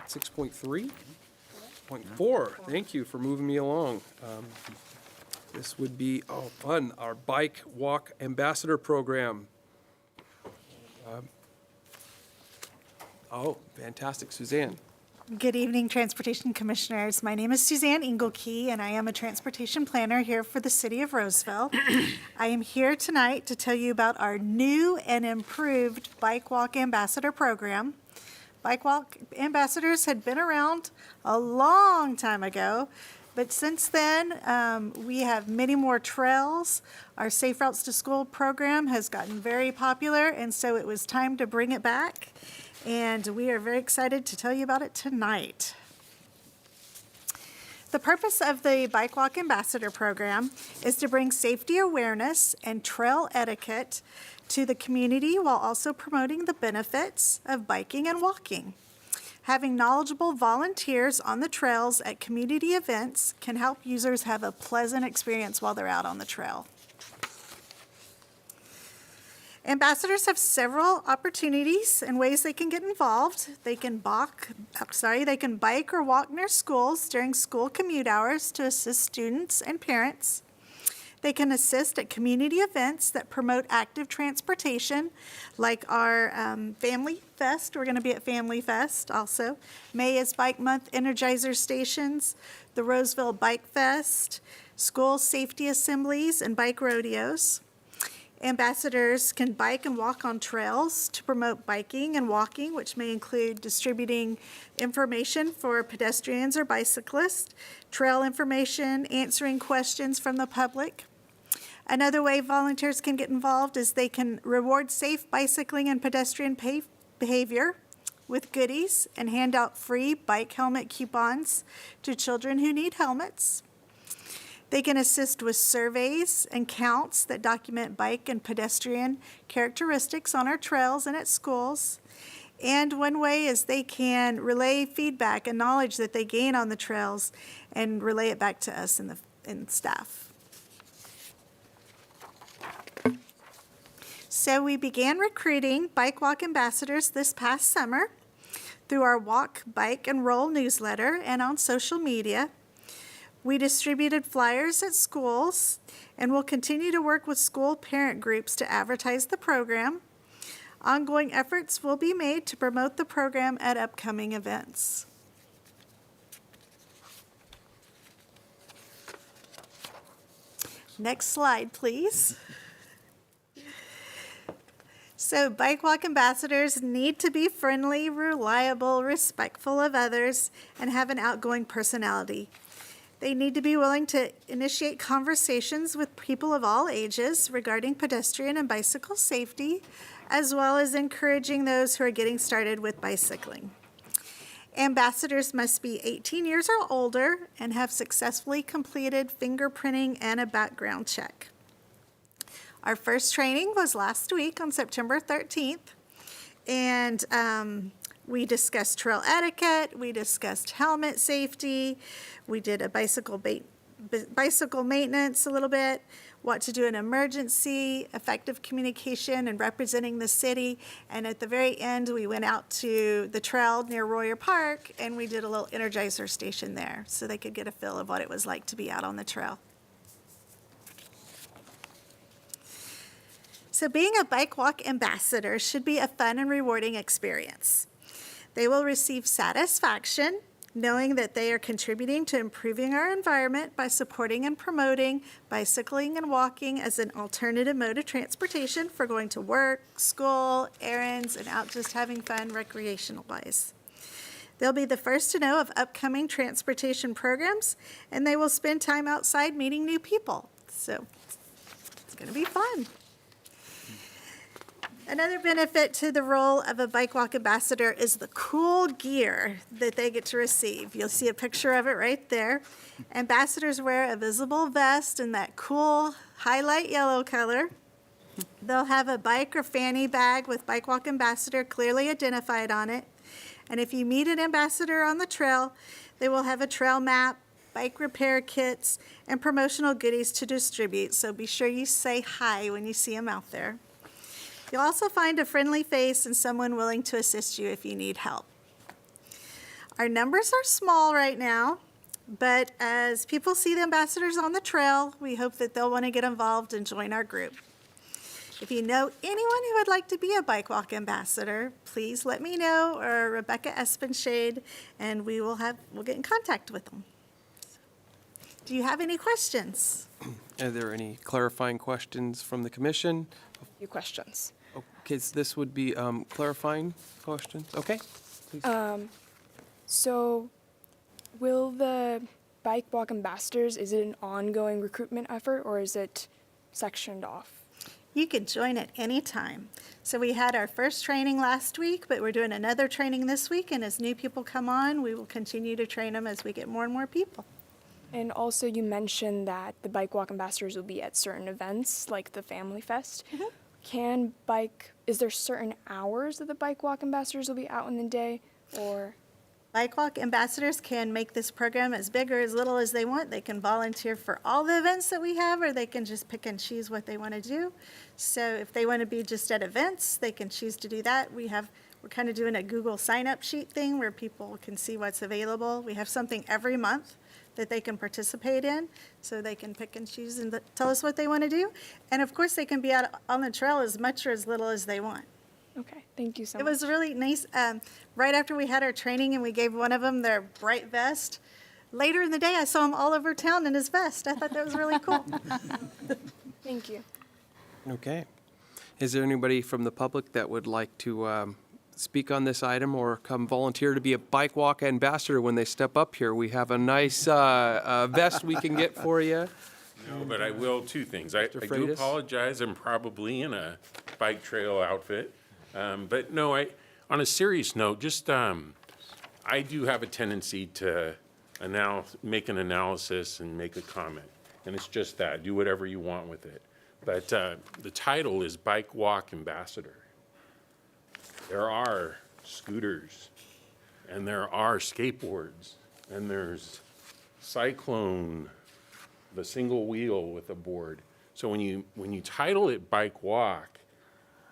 6.4. Thank you for moving me along. This would be, oh, fun, our Bike Walk Ambassador Program. Oh, fantastic. Suzanne. Good evening, Transportation Commissioners. My name is Suzanne Engelkey, and I am a transportation planner here for the City of Roseville. I am here tonight to tell you about our new and improved Bike Walk Ambassador Program. Bike Walk Ambassadors had been around a long time ago, but since then, we have many more trails. Our Safe Routes to School program has gotten very popular, and so it was time to bring it back. And we are very excited to tell you about it tonight. The purpose of the Bike Walk Ambassador Program is to bring safety awareness and trail etiquette to the community while also promoting the benefits of biking and walking. Having knowledgeable volunteers on the trails at community events can help users have a pleasant experience while they're out on the trail. Ambassadors have several opportunities and ways they can get involved. They can bike or walk near schools during school commute hours to assist students and parents. They can assist at community events that promote active transportation, like our Family Fest. We're going to be at Family Fest also. May is Bike Month Energizer Stations, the Roseville Bike Fest, school safety assemblies, and bike rodeos. Ambassadors can bike and walk on trails to promote biking and walking, which may include distributing information for pedestrians or bicyclists, trail information, answering questions from the public. Another way volunteers can get involved is they can reward safe bicycling and pedestrian behavior with goodies and hand out free bike helmet coupons to children who need helmets. They can assist with surveys and counts that document bike and pedestrian characteristics on our trails and at schools. And one way is they can relay feedback and knowledge that they gain on the trails and relay it back to us and staff. So we began recruiting Bike Walk Ambassadors this past summer through our Walk, Bike, and Roll newsletter and on social media. We distributed flyers at schools and will continue to work with school parent groups to advertise the program. Ongoing efforts will be made to promote the program at upcoming events. Next slide, please. So Bike Walk Ambassadors need to be friendly, reliable, respectful of others, and have an outgoing personality. They need to be willing to initiate conversations with people of all ages regarding pedestrian and bicycle safety, as well as encouraging those who are getting started with bicycling. Ambassadors must be 18 years or older and have successfully completed fingerprinting and a background check. Our first training was last week on September 13th, and We discussed trail etiquette, we discussed helmet safety, we did a bicycle maintenance a little bit, what to do in emergency, effective communication and representing the city. And at the very end, we went out to the trail near Royer Park and we did a little Energizer station there so they could get a feel of what it was like to be out on the trail. So being a Bike Walk ambassador should be a fun and rewarding experience. They will receive satisfaction knowing that they are contributing to improving our environment by supporting and promoting bicycling and walking as an alternative mode of transportation for going to work, school, errands, and out just having fun recreational-wise. They'll be the first to know of upcoming transportation programs, and they will spend time outside meeting new people. So it's going to be fun. Another benefit to the role of a Bike Walk ambassador is the cool gear that they get to receive. You'll see a picture of it right there. Ambassadors wear a visible vest in that cool highlight yellow color. They'll have a bike or fanny bag with Bike Walk ambassador clearly identified on it. And if you meet an ambassador on the trail, they will have a trail map, bike repair kits, and promotional goodies to distribute. So be sure you say hi when you see them out there. You'll also find a friendly face and someone willing to assist you if you need help. Our numbers are small right now, but as people see the ambassadors on the trail, we hope that they'll want to get involved and join our group. If you know anyone who would like to be a Bike Walk ambassador, please let me know, or Rebecca Espenshade, and we'll get in contact with them. Do you have any questions? Are there any clarifying questions from the commission? A few questions. Okay, so this would be clarifying questions. Okay, please. So will the Bike Walk ambassadors, is it an ongoing recruitment effort or is it sectioned off? You can join at any time. So we had our first training last week, but we're doing another training this week, and as new people come on, we will continue to train them as we get more and more people. And also you mentioned that the Bike Walk ambassadors will be at certain events like the Family Fest. Is there certain hours that the Bike Walk ambassadors will be out in the day, or? Bike Walk ambassadors can make this program as big or as little as they want. They can volunteer for all the events that we have, or they can just pick and choose what they want to do. So if they want to be just at events, they can choose to do that. We're kind of doing a Google sign-up sheet thing where people can see what's available. We have something every month that they can participate in, so they can pick and choose and tell us what they want to do. And of course, they can be out on the trail as much or as little as they want. Okay, thank you so much. It was really nice. Right after we had our training and we gave one of them their bright vest, later in the day, I saw him all over town in his vest. I thought that was really cool. Thank you. Okay. Is there anybody from the public that would like to speak on this item or come volunteer to be a Bike Walk ambassador when they step up here? We have a nice vest we can get for you. No, but I will two things. I do Freitas? apologize. I'm probably in a bike trail outfit. But no, on a serious note, just I do have a tendency to make an analysis and make a comment. And it's just that. Do whatever you want with it. But the title is Bike Walk Ambassador. There are scooters, and there are skateboards, and there's Cyclone, the single wheel with a board. So when you title it Bike Walk,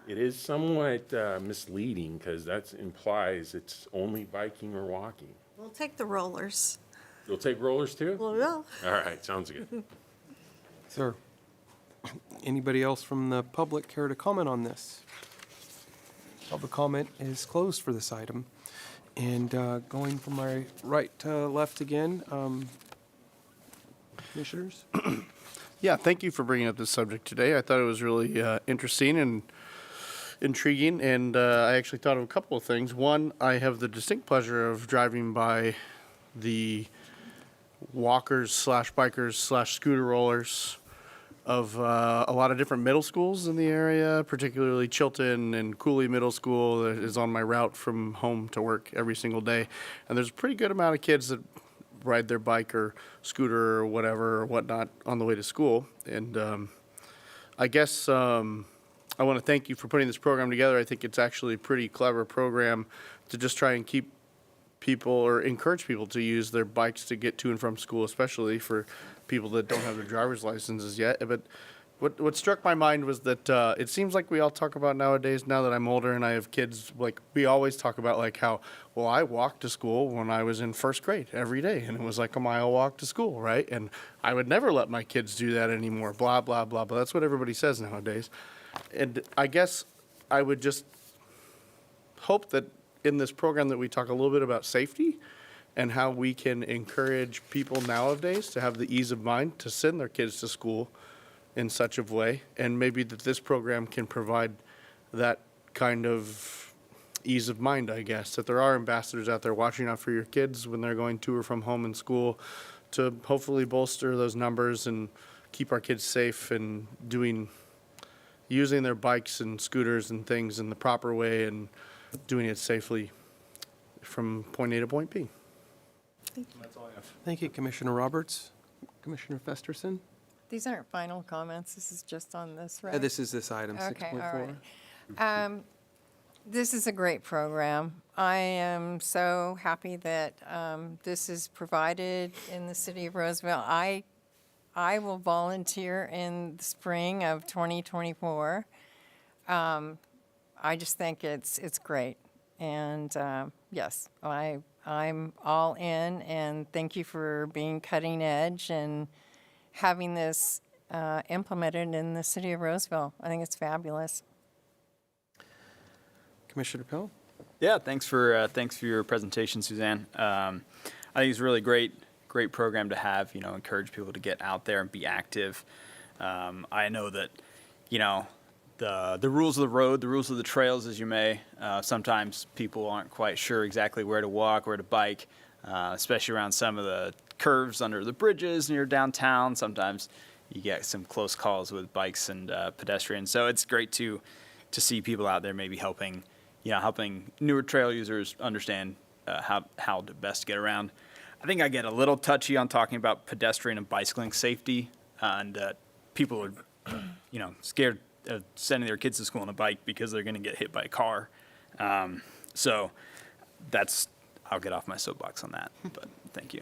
it is somewhat misleading because that implies it's only biking or walking. We'll take the rollers. You'll take rollers too? We will. All right, sounds good. Sir, anybody else from the public care to comment on this? Public comment is closed for this item. And going from my right to left again, commissioners? Yeah, thank you for bringing up this subject today. I thought it was really interesting and intriguing, and I actually thought of a couple of things. One, I have the distinct pleasure of driving by the walkers slash bikers slash scooter rollers of a lot of different middle schools in the area, particularly Chilton and Cooley Middle School that is on my route from home to work every single day. And there's a pretty good amount of kids that ride their bike or scooter or whatever or whatnot on the way to school. And I guess I want to thank you for putting this program together. I think it's actually a pretty clever program to just try and keep people or encourage people to use their bikes to get to and from school, especially for people that don't have their driver's licenses yet. But what struck my mind was that it seems like we all talk about nowadays, now that I'm older and I have kids, like we always talk about like how, well, I walked to school when I was in first grade every day, and it was like a mile walk to school, right? And I would never let my kids do that anymore, blah, blah, blah. But that's what everybody says nowadays. And I guess I would just hope that in this program that we talk a little bit about safety and how we can encourage people nowadays to have the ease of mind to send their kids to school in such a way, and maybe that this program can provide that kind of ease of mind, I guess, that there are ambassadors out there watching out for your kids when they're going to or from home in school to hopefully bolster those numbers and keep our kids safe and using their bikes and scooters and things in the proper way and doing it safely from point A to point B. That's all I have. Thank you, Commissioner Roberts. Commissioner Festerson? These aren't final comments. This is just on this, right? This is this item, Okay, 6.4. all right. This is a great program. I am so happy that this is provided in the city of Roseville. I will volunteer in the spring of 2024. I just think it's great. And yes, I'm all in, and thank you for being cutting edge and having this implemented in the city of Roseville. I think it's fabulous. Commissioner Pell? Yeah, thanks for your presentation, Suzanne. I think it's a really great program to have. Encourage people to get out there and be active. I know that, the rules of the road, the rules of the trails, as you may. Sometimes people aren't quite sure exactly where to walk, where to bike, especially around some of the curves under the bridges near downtown. Sometimes you get some close calls with bikes and pedestrians. So it's great to see people out there maybe helping newer trail users understand how to best get around. I think I get a little touchy on talking about pedestrian and bicycling safety, and people are, scared of sending their kids to school on a bike because they're going to get hit by a car. So I'll get off my soapbox on that, but thank you.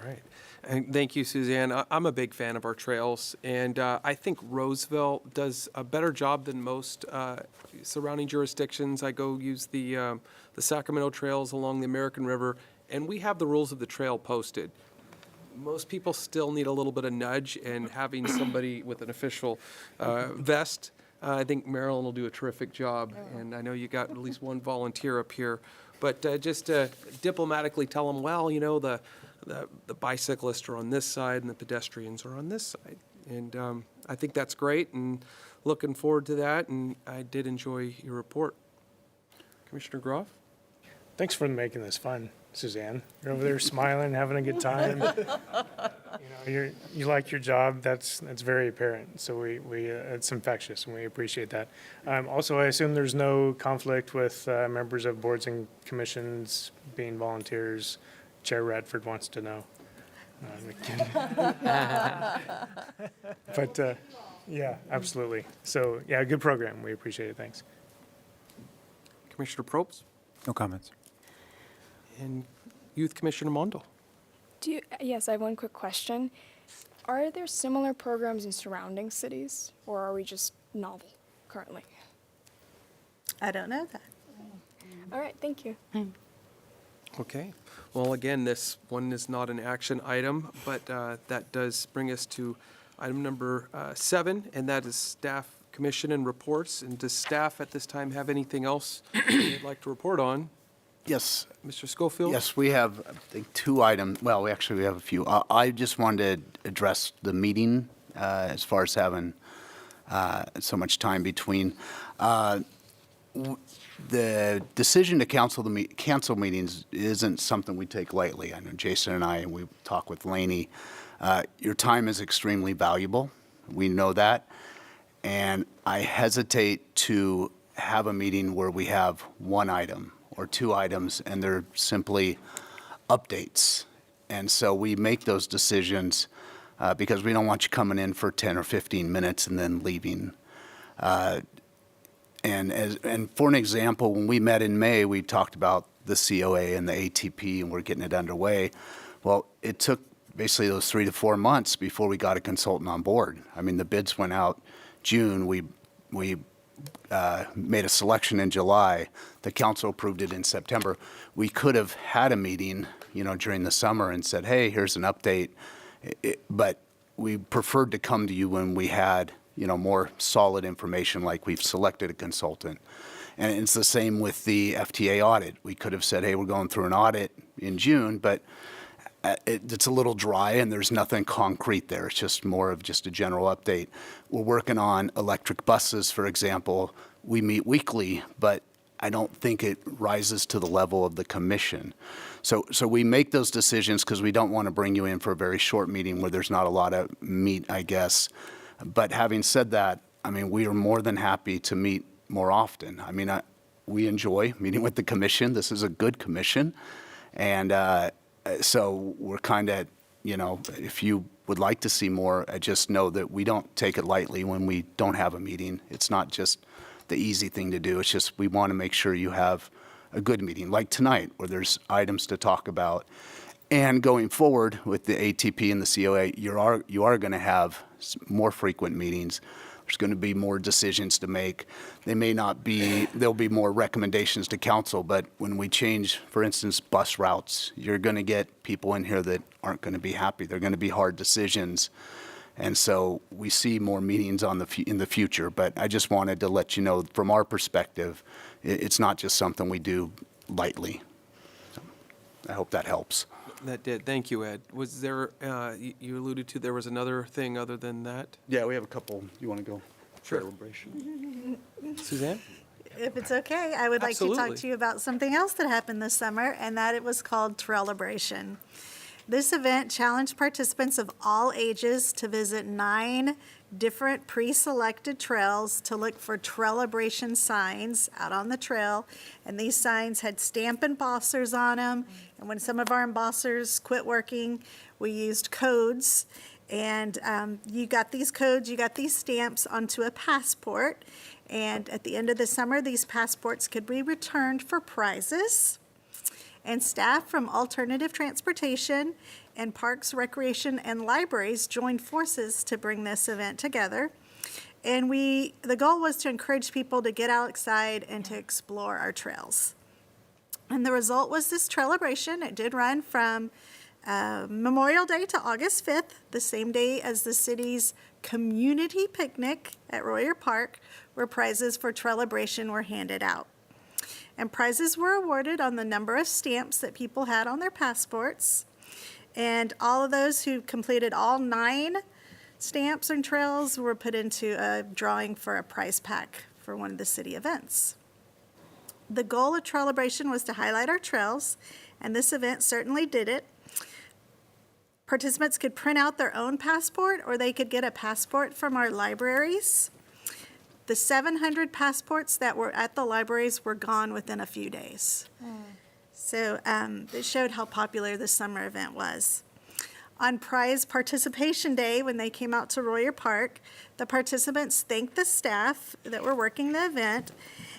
All right. And thank you, Suzanne. I'm a big fan of our trails, and I think Roseville does a better job than most surrounding jurisdictions. I go use the Sacramento trails along the American River, and we have the rules of the trail posted. Most people still need a little bit of nudge, and having somebody with an official vest, I think Marilyn will do a terrific job, and I know you got at least one volunteer up here. But just diplomatically tell them, well, the bicyclists are on this side and the pedestrians are on this side. And I think that's great, and looking forward to that, and I did enjoy your report. Commissioner Groff? Thanks for making this fun, Suzanne. You're over there smiling, having a good time. You like your job. That's very apparent. So it's infectious, and we appreciate that. Also, I assume there's no conflict with members of boards and commissions being volunteers. Chair Radford wants to know. But yeah, absolutely. So yeah, good program. We appreciate it. Thanks. Commissioner Probst? No comments. And Youth Commissioner Mondal? Yes, I have one quick question. Are there similar programs in surrounding cities, or are we just novel currently? I don't know that. All right, thank you. Okay. Well, again, this one is not an action item, but that does bring us to item number 7, and that is staff commission and reports. And does staff at this time have anything else they'd like to report on? Yes. Mr. Schofield? Yes, we have, I think, 2 items. Well, we have a few. I just wanted to address the meeting as far as having so much time between. The decision to cancel meetings isn't something we take lightly. I know Jason and I, we talk with Laney. Your time is extremely valuable. We know that. And I hesitate to have a meeting where we have 1 item or 2 items and they're simply updates. And so we make those decisions because we don't want you coming in for 10 or 15 minutes and then leaving. And for an example, when we met in May, we talked about the COA and the ATP, and we're getting it underway. Well, it took basically those 3 to 4 months before we got a consultant on board. I mean, the bids went out June. We made a selection in July. The council approved it in September. We could have had a meeting, during the summer and said, hey, here's an update. But we preferred to come to you when we had, more solid information, like we've selected a consultant. And it's the same with the FTA audit. We could have said, hey, we're going through an audit in June, but it's a little dry and there's nothing concrete there. It's just more of just a general update. We're working on electric buses, for example. We meet weekly, but I don't think it rises to the level of the commission. So we make those decisions because we don't want to bring you in for a very short meeting where there's not a lot of meat, I guess. But having said that, I mean, we are more than happy to meet more often. I mean, we enjoy meeting with the commission. This is a good commission. And so we're kind of, if you would like to see more, just know that we don't take it lightly when we don't have a meeting. It's not just the easy thing to do. It's just we want to make sure you have a good meeting, like tonight, where there's items to talk about. And going forward with the ATP and the COA, you are going to have more frequent meetings. There's going to be more decisions to make. They may not be, there'll be more recommendations to council, but when we change, for instance, bus routes, you're going to get people in here that aren't going to be happy. They're going to be hard decisions. And so we see more meetings in the future, but I just wanted to let you know from our perspective, it's not just something we do lightly. So I hope that helps. That did. Thank you, Ed. Was there, you alluded to, there was another thing other than that? Yeah, we have a couple. You want to go? Sure. Celebration. Suzanne? If it's okay, I would like to Absolutely. talk to you about something else that happened this summer, and that it was called Trailibration. This event challenged participants of all ages to visit 9 different pre-selected trails to look for Trailibration signs out on the trail. And these signs had stamp embossers on them. And when some of our embossers quit working, we used codes. And you got these codes, you got these stamps onto a passport. And at the end of the summer, these passports could be returned for prizes. And staff from Alternative Transportation and Parks, Recreation, and Libraries joined forces to bring this event together. And the goal was to encourage people to get outside and to explore our trails. And the result was this Trailibration. It did run from Memorial Day to August 5th, the same day as the city's community picnic at Royer Park, where prizes for Trailibration were handed out. And prizes were awarded on the number of stamps that people had on their passports. And all of those who completed all 9 stamps and trails were put into a drawing for a prize pack for one of the city events. The goal of Trailibration was to highlight our trails, and this event certainly did it. Participants could print out their own passport, or they could get a passport from our libraries. The 700 passports that were at the libraries were gone within a few days. So it showed how popular this summer event was. On Prize Participation Day, when they came out to Royer Park, the participants thanked the staff that were working the event,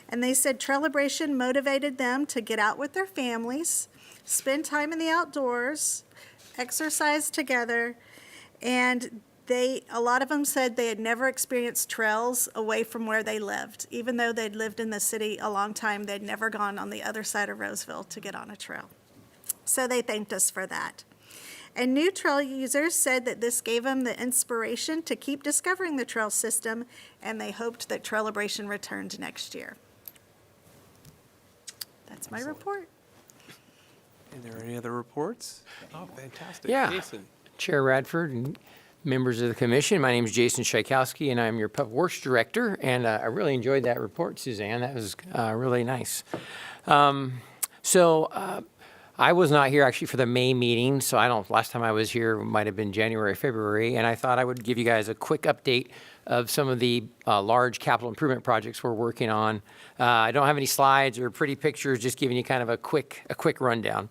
and they said Trailibration motivated them to get out with their families, spend time in the outdoors, exercise together, and a lot of them said they had never experienced trails away from where they lived. Even though they'd lived in the city a long time, they'd never gone on the other side of Roseville to get on a trail. So they thanked us for that. And new trail users said that this gave them the inspiration to keep discovering the trail system, and they hoped that Trailibration returned next year. That's my report. Are there any other reports? Oh, fantastic. Yeah. Jason. Chair Radford and members of the commission, my name is Jason Shaikowski, and I'm your Public Works Director, and I really enjoyed that report, Suzanne. That was really nice. I was not here actually for the May meeting, so last time I was here might have been January, February, and I thought I would give you guys a quick update of some of the large capital improvement projects we're working on. I don't have any slides or pretty pictures, just giving you kind of a quick rundown.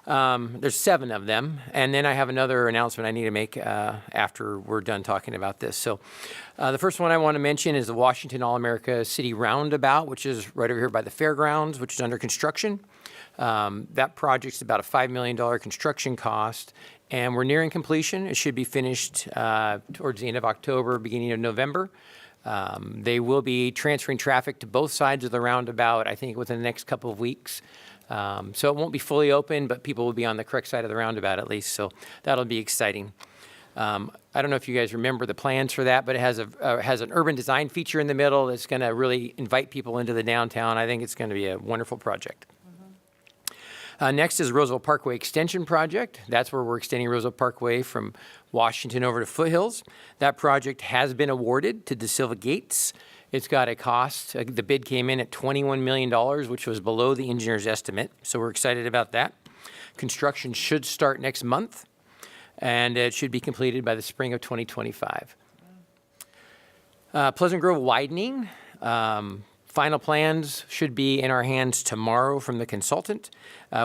There's 7 of them, and then I have another announcement I need to make after we're done talking about this. So the first one I want to mention is the Washington All-America City Roundabout, which is right over here by the fairgrounds, which is under construction. That project's about a $5 million construction cost, and we're nearing completion. It should be finished towards the end of October, beginning of November. They will be transferring traffic to both sides of the roundabout, I think, within the next couple of weeks. So it won't be fully open, but people will be on the correct side of the roundabout at least, so that'll be exciting. I don't know if you guys remember the plans for that, but it has an urban design feature in the middle that's going to really invite people into the downtown. I think it's going to be a wonderful project. Next is Roseville Parkway Extension Project. That's where we're extending Roseville Parkway from Washington over to Foothills. That project has been awarded to De Silva Gates. It's got a cost, the bid came in at $21 million, which was below the engineer's estimate, so we're excited about that. Construction should start next month, and it should be completed by the spring of 2025. Pleasant Grove widening. Final plans should be in our hands tomorrow from the consultant,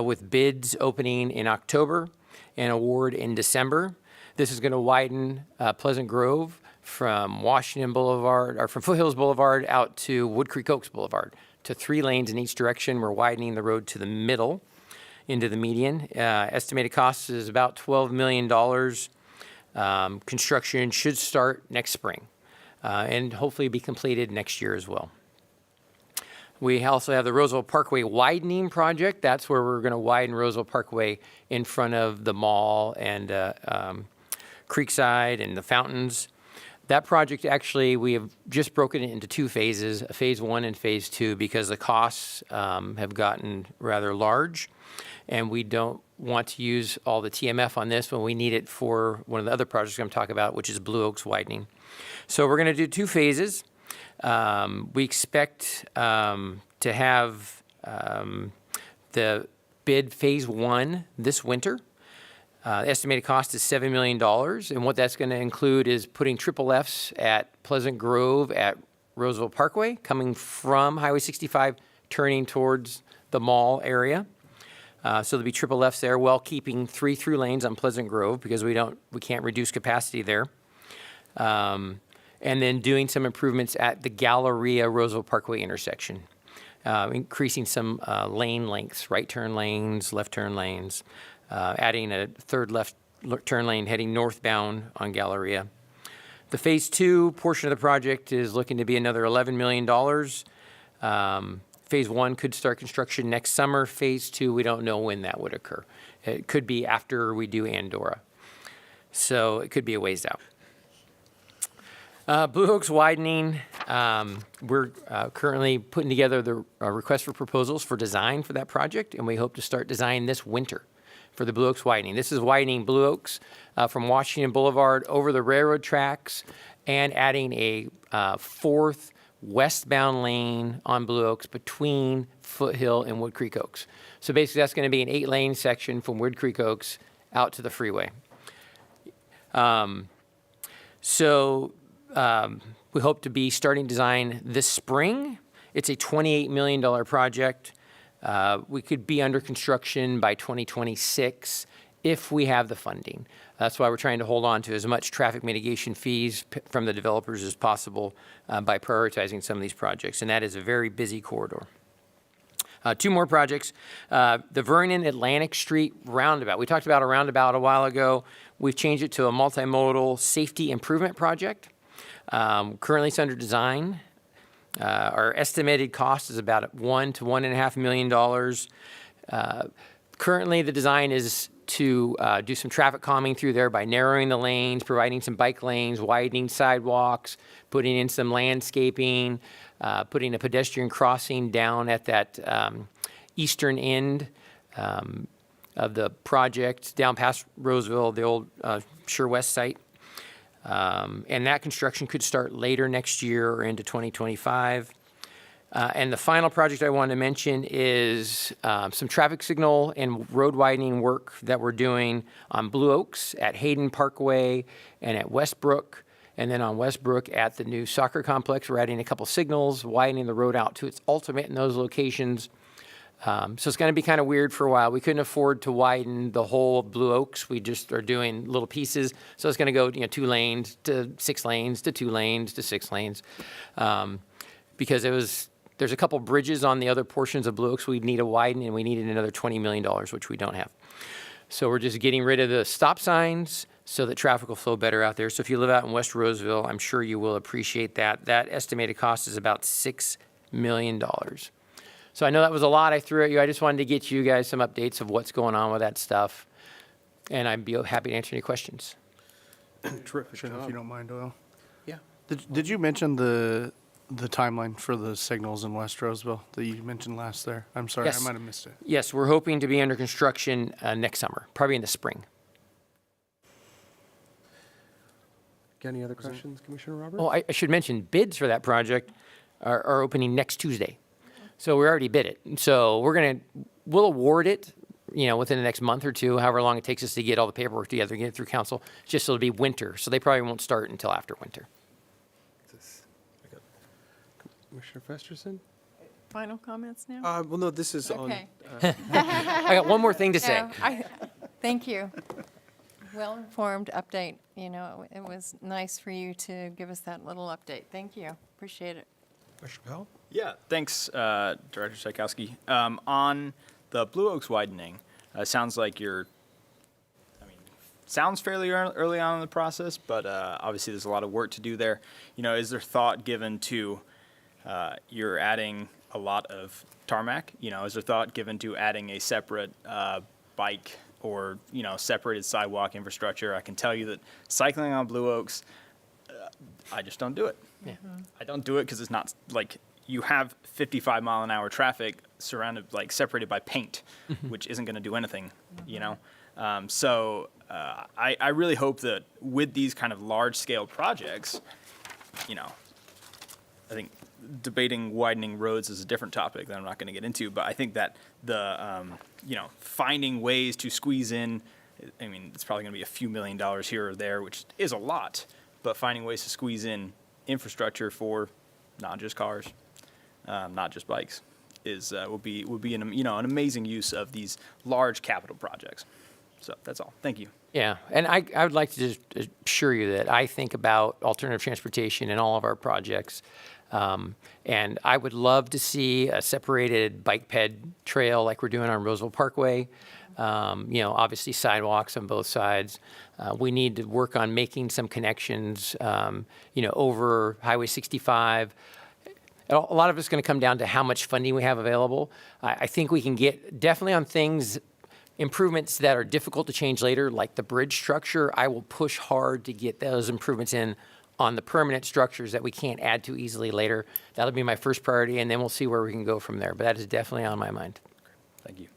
with bids opening in October and award in December. This is going to widen Pleasant Grove from Washington Boulevard, or from Foothills Boulevard out to Wood Creek Oaks Boulevard, to 3 lanes in each direction. We're widening the road to the middle into the median. Estimated cost is about $12 million. Construction should start next spring and hopefully be completed next year as well. We also have the Roseville Parkway widening project. That's where we're going to widen Roseville Parkway in front of the mall and Creekside and the fountains. That project, actually, we have just broken it into 2 phases, phase 1 and phase 2, because the costs have gotten rather large, and we don't want to use all the TMF on this when we need it for one of the other projects I'm going to talk about, which is Blue Oaks widening. So we're going to do 2 phases. We expect to have the bid phase 1 this winter. The estimated cost is $7 million, and what that's going to include is putting triple Fs at Pleasant Grove at Roseville Parkway, coming from Highway 65, turning towards the mall area. So there'll be triple Fs there, while keeping 3 through lanes on Pleasant Grove, because we can't reduce capacity there. And then doing some improvements at the Galleria Roseville Parkway intersection, increasing some lane lengths, right turn lanes, left turn lanes, adding a 3rd left turn lane heading northbound on Galleria. The phase 2 portion of the project is looking to be another $11 million. Phase 1 could start construction next summer. Phase 2, we don't know when that would occur. It could be after we do Andorra. So it could be a ways out. Blue Oaks widening, we're currently putting together the request for proposals for design for that project, and we hope to start design this winter for the Blue Oaks widening. This is widening Blue Oaks from Washington Boulevard over the railroad tracks and adding a 4th westbound lane on Blue Oaks between Foothill and Wood Creek Oaks. So basically that's going to be an 8-lane section from Wood Creek Oaks out to the freeway. We hope to be starting design this spring. It's a $28 million project. We could be under construction by 2026 if we have the funding. That's why we're trying to hold on to as much traffic mitigation fees from the developers as possible by prioritizing some of these projects, and that is a very busy corridor. 2 more projects. The Vernon Atlantic Street roundabout. We talked about a roundabout a while ago. We've changed it to a multimodal safety improvement project. Currently it's under design. Our estimated cost is about $1 to $1.5 million. Currently the design is to do some traffic calming through there by narrowing the lanes, providing some bike lanes, widening sidewalks, putting in some landscaping, putting a pedestrian crossing down at that eastern end of the project, down past Roseville, the old Sure West site. And that construction could start later next year or into 2025. And the final project I want to mention is some traffic signal and road widening work that we're doing on Blue Oaks, at Hayden Parkway, and at Westbrook. And then on Westbrook at the new soccer complex, we're adding a couple signals, widening the road out to its ultimate in those locations. So it's going to be kind of weird for a while. We couldn't afford to widen the whole of Blue Oaks. We just are doing little pieces. So it's going to go, 2 lanes to 6 lanes to 2 lanes to 6 lanes. Because there's a couple bridges on the other portions of Blue Oaks we need to widen, and we needed another $20 million, which we don't have. So we're just getting rid of the stop signs so that traffic will flow better out there. So if you live out in West Roseville, I'm sure you will appreciate that. That estimated cost is about $6 million. So I know that was a lot I threw at you. I just wanted to get you guys some updates of what's going on with that stuff. And I'd be happy to answer any questions. Terrific If job. you don't mind, Doyle. Yeah. Did you mention the timeline for the signals in West Roseville that you mentioned last there? I'm sorry, Yes. I might have missed it. Yes, we're hoping to be under construction next summer, probably in the spring. Got any other questions, Commissioner Roberts? Oh, I should mention bids for that project are opening next Tuesday. So we already bid it. So we'll award it, within the next month or two, however long it takes us to get all the paperwork together, get it through council, just so it'll be winter. So they probably won't start until after winter. Commissioner Festerson? Final comments now? Well, no, this is on. Okay. I got one more thing to say. No, thank you. Well-informed update. It was nice for you to give us that little update. Thank you. Appreciate it. Commissioner Powell? Yeah, thanks, Director Psychowski. On the Blue Oaks widening, sounds like sounds fairly early on in the process, but obviously there's a lot of work to do there. Is there thought given to, you're adding a lot of tarmac? Is there thought given to adding a separate bike or, separated sidewalk infrastructure? I can tell you that cycling on Blue Oaks, I just don't do it. Yeah. I don't do it because it's not like you have 55-mile-an-hour traffic surrounded, separated by paint, which isn't going to do anything, So I really hope that with these kind of large-scale projects, I think debating widening roads is a different topic that I'm not going to get into, but I think that the, finding ways to squeeze in, it's probably going to be a few $1 million here or there, which is a lot, but finding ways to squeeze in infrastructure for not just cars, not just bikes, would be an amazing use of these large capital projects. So that's all. Thank you. Yeah, and I would like to just assure you that I think about alternative transportation in all of our projects. And I would love to see a separated bike ped trail like we're doing on Roseville Parkway. Obviously sidewalks on both sides. We need to work on making some connections, over Highway 65. A lot of it's going to come down to how much funding we have available. I think we can get definitely on things, improvements that are difficult to change later, like the bridge structure. I will push hard to get those improvements in on the permanent structures that we can't add to easily later. That'll be my first priority, and then we'll see where we can go from there. But that is definitely on my mind. Thank you.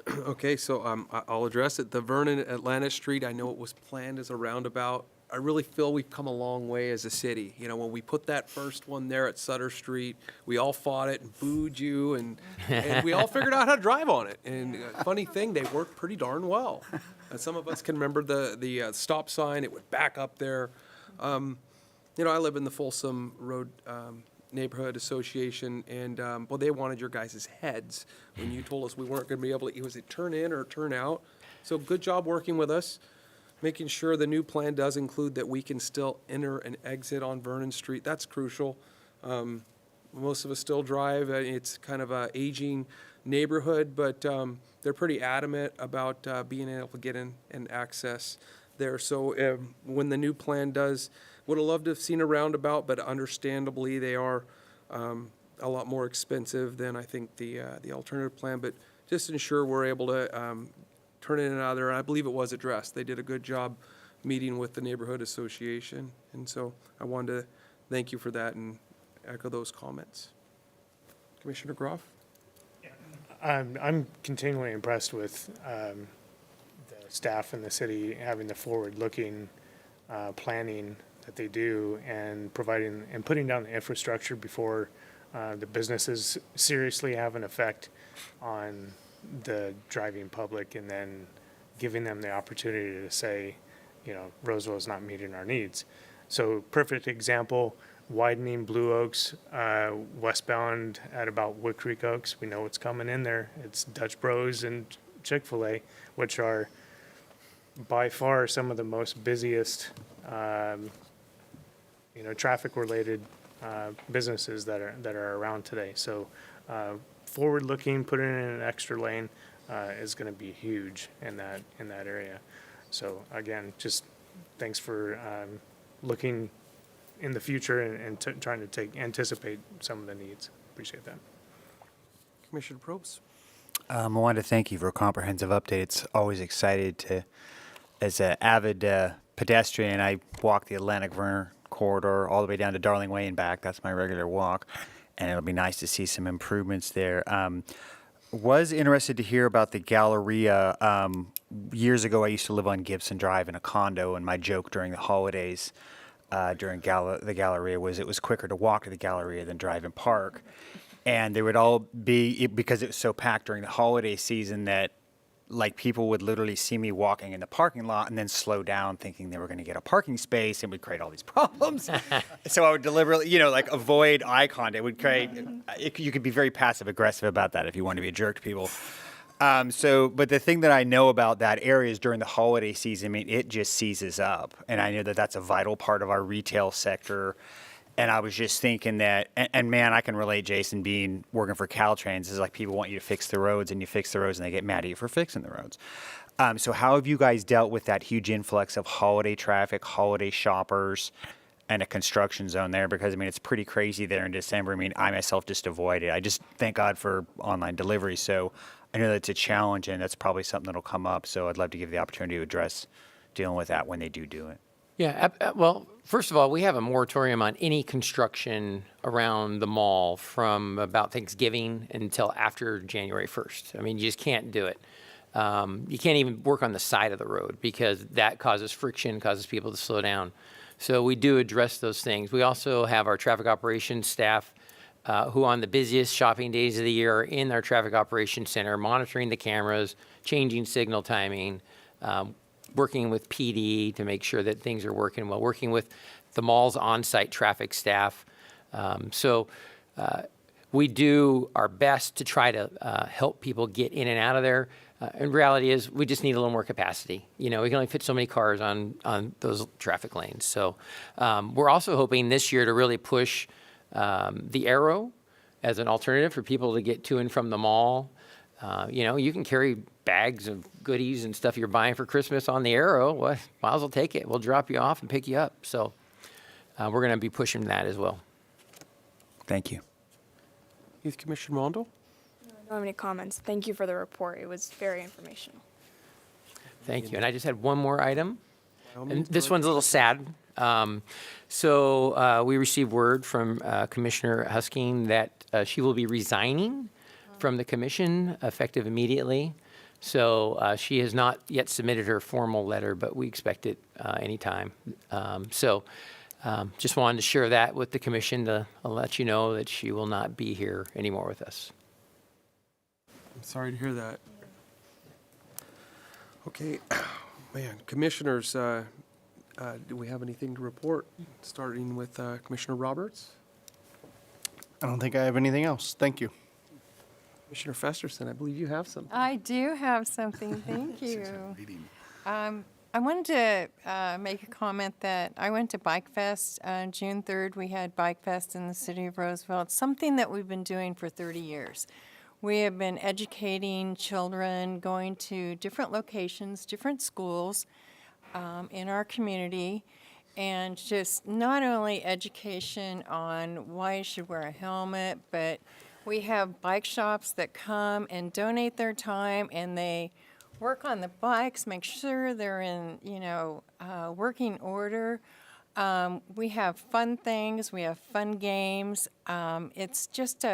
Okay, so I'll address it. The Vernon Atlanta Street, I know it was planned as a roundabout. I really feel we've come a long way as a city. When we put that first one there at Sutter Street, we all fought it and booed you, and we all figured out how to drive on it. And funny thing, they worked pretty darn well. And some of us can remember the stop sign. It would back up there. I live in the Folsom Road Neighborhood Association, and they wanted your guys' heads when you told us we weren't going to be able to. Was it turn in or turn out? So good job working with us, making sure the new plan does include that we can still enter and exit on Vernon Street. That's crucial. Most of us still drive. It's kind of a aging neighborhood, but they're pretty adamant about being able to get in and access there. So when the new plan does, would have loved to have seen a roundabout, but understandably they are a lot more expensive than I think the alternative plan. But just ensure we're able to turn in and out of there. I believe it was addressed. They did a good job meeting with the neighborhood association, and so I wanted to thank you for that and echo those comments. Commissioner Groff? I'm continually impressed with the staff in the city having the forward-looking planning that they do and providing and putting down the infrastructure before the businesses seriously have an effect on the driving public, and then giving them the opportunity to say, Roseville is not meeting our needs. So perfect example, widening Blue Oaks westbound at about Wood Creek Oaks. We know what's coming in there. It's Dutch Bros and Chick-fil-A, which are by far some of the most busiest, traffic-related businesses that are around today. So forward-looking, putting in an extra lane is going to be huge in that area. So again, just thanks for looking in the future and trying to anticipate some of the needs. Appreciate that. Commissioner Probst? I wanted to thank you for a comprehensive update. It's always excited to, as an avid pedestrian, I walk the Atlantic Vernon corridor all the way down to Darling Way and back. That's my regular walk, and it'll be nice to see some improvements there. Was interested to hear about the Galleria. Years ago, I used to live on Gibson Drive in a condo, and my joke during the holidays during the Galleria was it was quicker to walk to the Galleria than drive and park. And there would all be, because it was so packed during the holiday season, that like people would literally see me walking in the parking lot and then slow down thinking they were going to get a parking space, and would create all these problems. So I would deliberately, avoid eye contact. It would create, you could be very passive aggressive about that if you want to be a jerk to people. But the thing that I know about that area is during the holiday season, it just seizes up. And I know that that's a vital part of our retail sector. And I was just thinking that, and man, I can relate, Jason, working for Caltrans, is like people want you to fix the roads, and you fix the roads, and they get mad at you for fixing the roads. So how have you guys dealt with that huge influx of holiday traffic, holiday shoppers, and a construction zone there? Because, it's pretty crazy there in December. I myself just avoid it. I just thank God for online delivery. So I know that's a challenge, and that's probably something that'll come up. So I'd love to give the opportunity to address dealing with that when they do it. Yeah, well, first of all, we have a moratorium on any construction around the mall from about Thanksgiving until after January 1st. You just can't do it. You can't even work on the side of the road because that causes friction, causes people to slow down. So we do address those things. We also have our traffic operations staff who on the busiest shopping days of the year are in our traffic operations center, monitoring the cameras, changing signal timing, working with PD to make sure that things are working well, working with the mall's on-site traffic staff. We do our best to try to help people get in and out of there. And reality is we just need a little more capacity. We can only fit so many cars on those traffic lanes. So we're also hoping this year to really push the Arrow as an alternative for people to get to and from the mall. You can carry bags of goodies and stuff you're buying for Christmas on the Arrow. Well, might as well take it. We'll drop you off and pick you up. So we're going to be pushing that as well. Thank you. Youth Commissioner Rondo? I don't have any comments. Thank you for the report. It was very informational. Thank you. And I just had one more item. By all And means, this go one's a little sad. We received word from Commissioner Husking that she will be resigning from the commission effective immediately. So she has not yet submitted her formal letter, but we expect it anytime. Just wanted to share that with the commission to let you know that she will not be here anymore with us. I'm sorry to hear that. Okay, man, commissioners, do we have anything to report? Starting with Commissioner Roberts? I don't think I have anything else. Thank you. Commissioner Festerson, I believe you have something. I do have something, thank you. I wanted to make a comment that I went to Bike Fest on June 3rd. We had Bike Fest in the city of Roseville. It's something that we've been doing for 30 years. We have been educating children, going to different locations, different schools in our community, and just not only education on why you should wear a helmet, but we have bike shops that come and donate their time, and they work on the bikes, make sure they're in, working order. We have fun things, we have fun games. It's just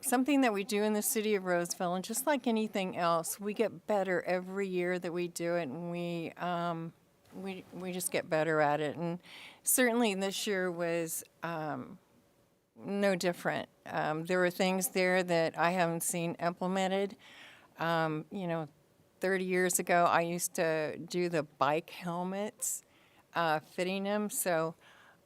something that we do in the city of Roseville, and just like anything else, we get better every year that we do it, and we just get better at it. And certainly this year was no different. There were things there that I haven't seen implemented. 30 years ago, I used to do the bike helmets, fitting them. So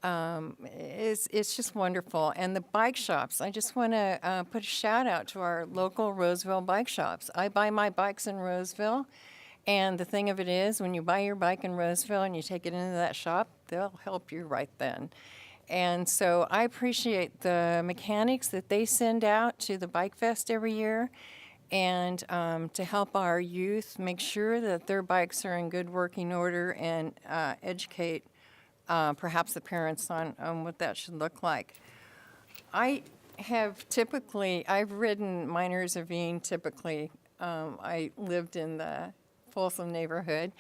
it's just wonderful. And the bike shops, I just want to put a shout out to our local Roseville bike shops. I buy my bikes in Roseville, and the thing of it is, when you buy your bike in Roseville and you take it into that shop, they'll help you right then. And so I appreciate the mechanics that they send out to the Bike Fest every year, and to help our youth make sure that their bikes are in good working order, and educate perhaps the parents on what that should look like. I've ridden Miners Ravine typically. I lived in the Folsom neighborhood,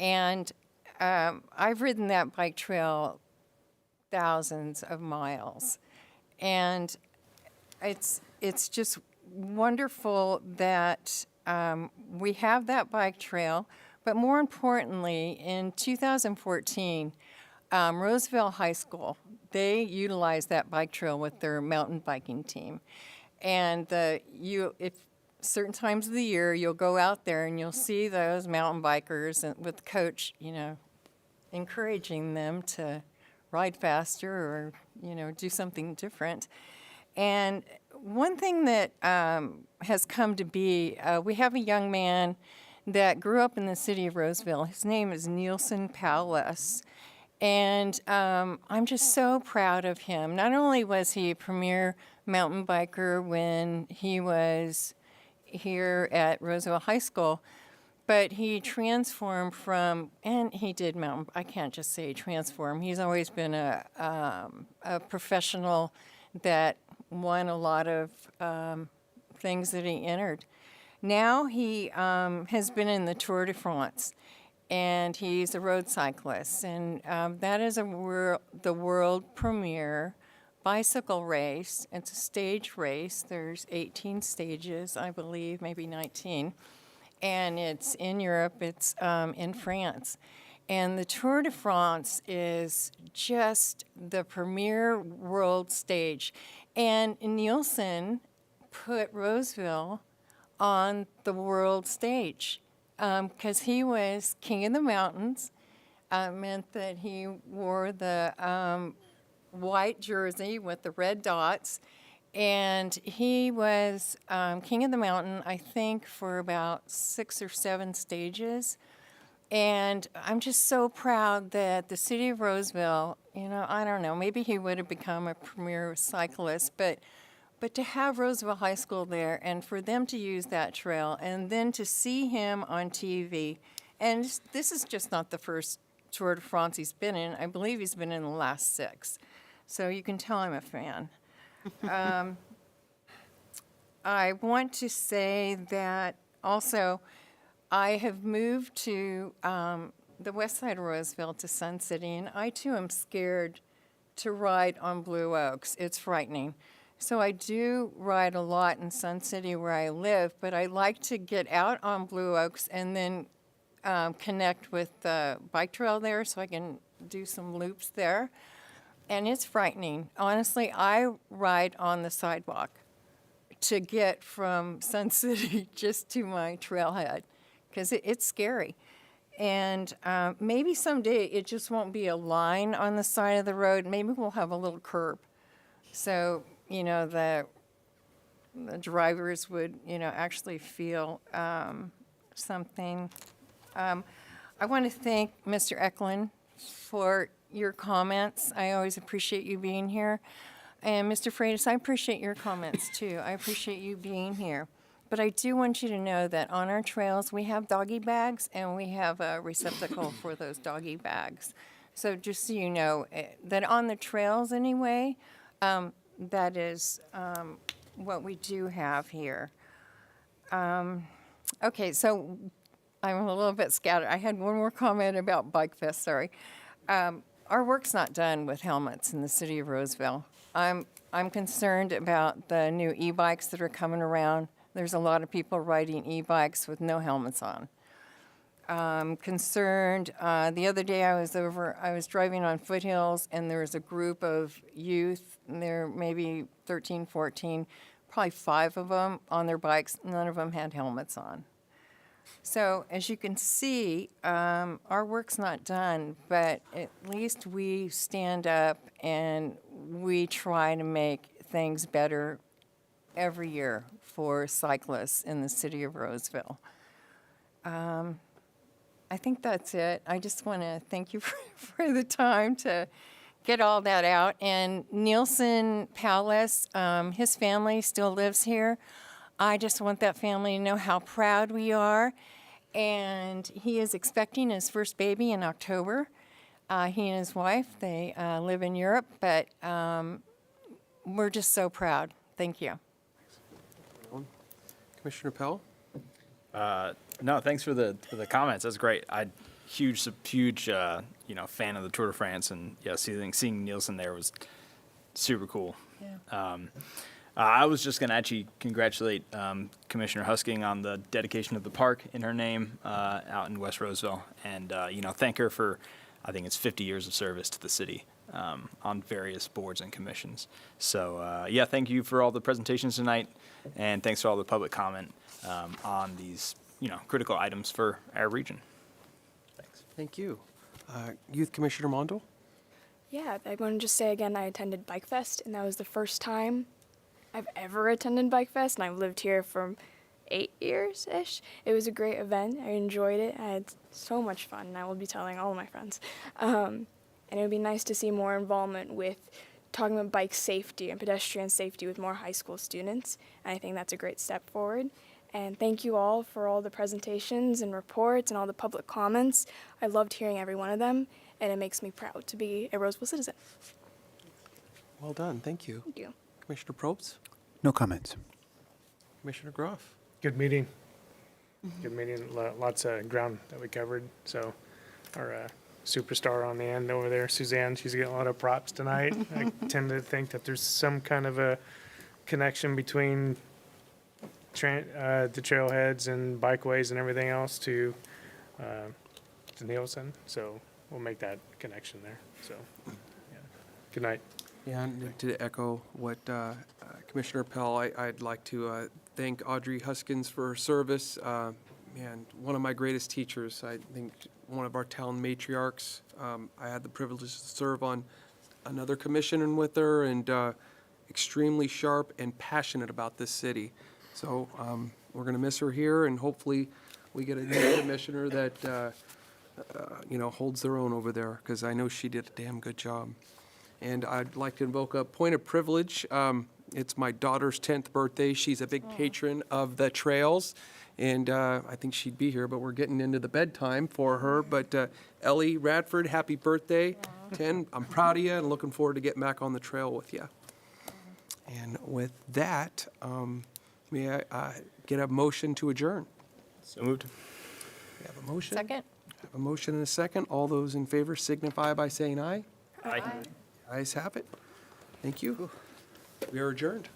and I've ridden that bike trail thousands of miles. And it's just wonderful that we have that bike trail, but more importantly, in 2014, Roseville High School, they utilized that bike trail with their mountain biking team. And if certain times of the year, you'll go out there and you'll see those mountain bikers and with the coach, encouraging them to ride faster or, do something different. And one thing that has come to be, we have a young man that grew up in the city of Roseville. His name is Nielsen Palace. And I'm just so proud of him. Not only was he a premier mountain biker when he was here at Roseville High School, but he transformed and he did I can't just say transform. He's always been a professional that won a lot of things that he entered. Now he has been in the Tour de France, and he's a road cyclist, and that is the world premiere bicycle race. It's a stage race. There's 18 stages, I believe, maybe 19, and it's in Europe. It's in France. And the Tour de France is just the premier world stage. And Nielsen put Roseville on the world stage because he was king of the mountains. Meant that he wore the white jersey with the red dots. And he was king of the mountain, I think, for about 6 or 7 stages. And I'm just so proud that the city of Roseville, I don't know, maybe he would have become a premier cyclist, but to have Roseville High School there and for them to use that trail and then to see him on TV, and this is just not the first Tour de France he's been in. I believe he's been in the last 6. So you can tell I'm a fan. I want to say that also I have moved to the west side of Roseville to Sun City, and I too am scared to ride on Blue Oaks. It's frightening. So I do ride a lot in Sun City where I live, but I like to get out on Blue Oaks and then connect with the bike trail there so I can do some loops there. And it's frightening. Honestly, I ride on the sidewalk to get from Sun City just to my trailhead because it's scary. And maybe someday it just won't be a line on the side of the road. Maybe we'll have a little curb. So, the drivers would, actually feel something. I want to thank Mr. Eklund for your comments. I always appreciate you being here. And Mr. Freitas, I appreciate your comments too. I appreciate you being here. But I do want you to know that on our trails, we have doggy bags and we have a receptacle for those doggy bags. So just so you know, that on the trails anyway, that is what we do have here. Okay, so I'm a little bit scattered. I had one more comment about Bike Fest, sorry. Our work's not done with helmets in the city of Roseville. I'm concerned about the new e-bikes that are coming around. There's a lot of people riding e-bikes with no helmets on. Concerned, the other day I was driving on foothills and there was a group of youth, and they're maybe 13, 14, probably 5 of them on their bikes. None of them had helmets on. So as you can see, our work's not done, but at least we stand up and we try to make things better every year for cyclists in the city of Roseville. I think that's it. I just want to thank you for the time to get all that out. And Nielsen Palace, his family still lives here. I just want that family to know how proud we are. And he is expecting his first baby in October. He and his wife, they live in Europe, but we're just so proud. Thank you. Commissioner Pell? No, thanks for the comments. That's great. Huge fan of the Tour de France, and yeah, seeing Nielsen there was super cool. Yeah. I was just gonna actually congratulate Commissioner Husking on the dedication of the park in her name out in West Roseville, and thank her for, I think it's 50 years of service to the city on various boards and commissions. So yeah, thank you for all the presentations tonight, and thanks for all the public comment on these critical items for our region. Thanks. Thank you. Youth Commissioner Mondal? Yeah, I want to just say again, I attended Bike Fest, and that was the first time I've ever attended Bike Fest, and I've lived here for 8 years-ish. It was a great event. I enjoyed it. I had so much fun, and I will be telling all of my friends. And it would be nice to see more involvement with talking about bike safety and pedestrian safety with more high school students, and I think that's a great step forward. And thank you all for all the presentations and reports and all the public comments. I loved hearing every one of them, and it makes me proud to be a Roseville citizen. Well done. Thank you. Thank you. Commissioner Probst? No comments. Commissioner Groff? Good meeting. Good meeting. Lots of ground that we covered. So our superstar on the end over there, Suzanne, she's getting a lot of props tonight. I tend to think that there's some kind of a connection between the trailheads and bikeways and everything else to Nielsen. So we'll make that connection there. So, yeah. Good night. Yeah, and to echo what Commissioner Pell, I'd like to thank Audrey Huskins for her service. And one of my greatest teachers, I think one of our town matriarchs. I had the privilege to serve on another commission with her, and extremely sharp and passionate about this city. So we're going to miss her here, and hopefully we get a new commissioner that holds their own over there, because I know she did a damn good job. And I'd like to invoke a point of privilege. It's my daughter's 10th birthday. She's a big patron of the trails, and I think she'd be here, but we're getting into the bedtime for her. But Ellie Radford, happy birthday, 10. I'm proud of you and looking forward to getting back on the trail with you. And with that, may I get a motion to adjourn? So moved. We have a motion? Second? Have a motion and a second. All those in favor signify by saying aye. Aye. Ayes have it. Thank you. We are adjourned.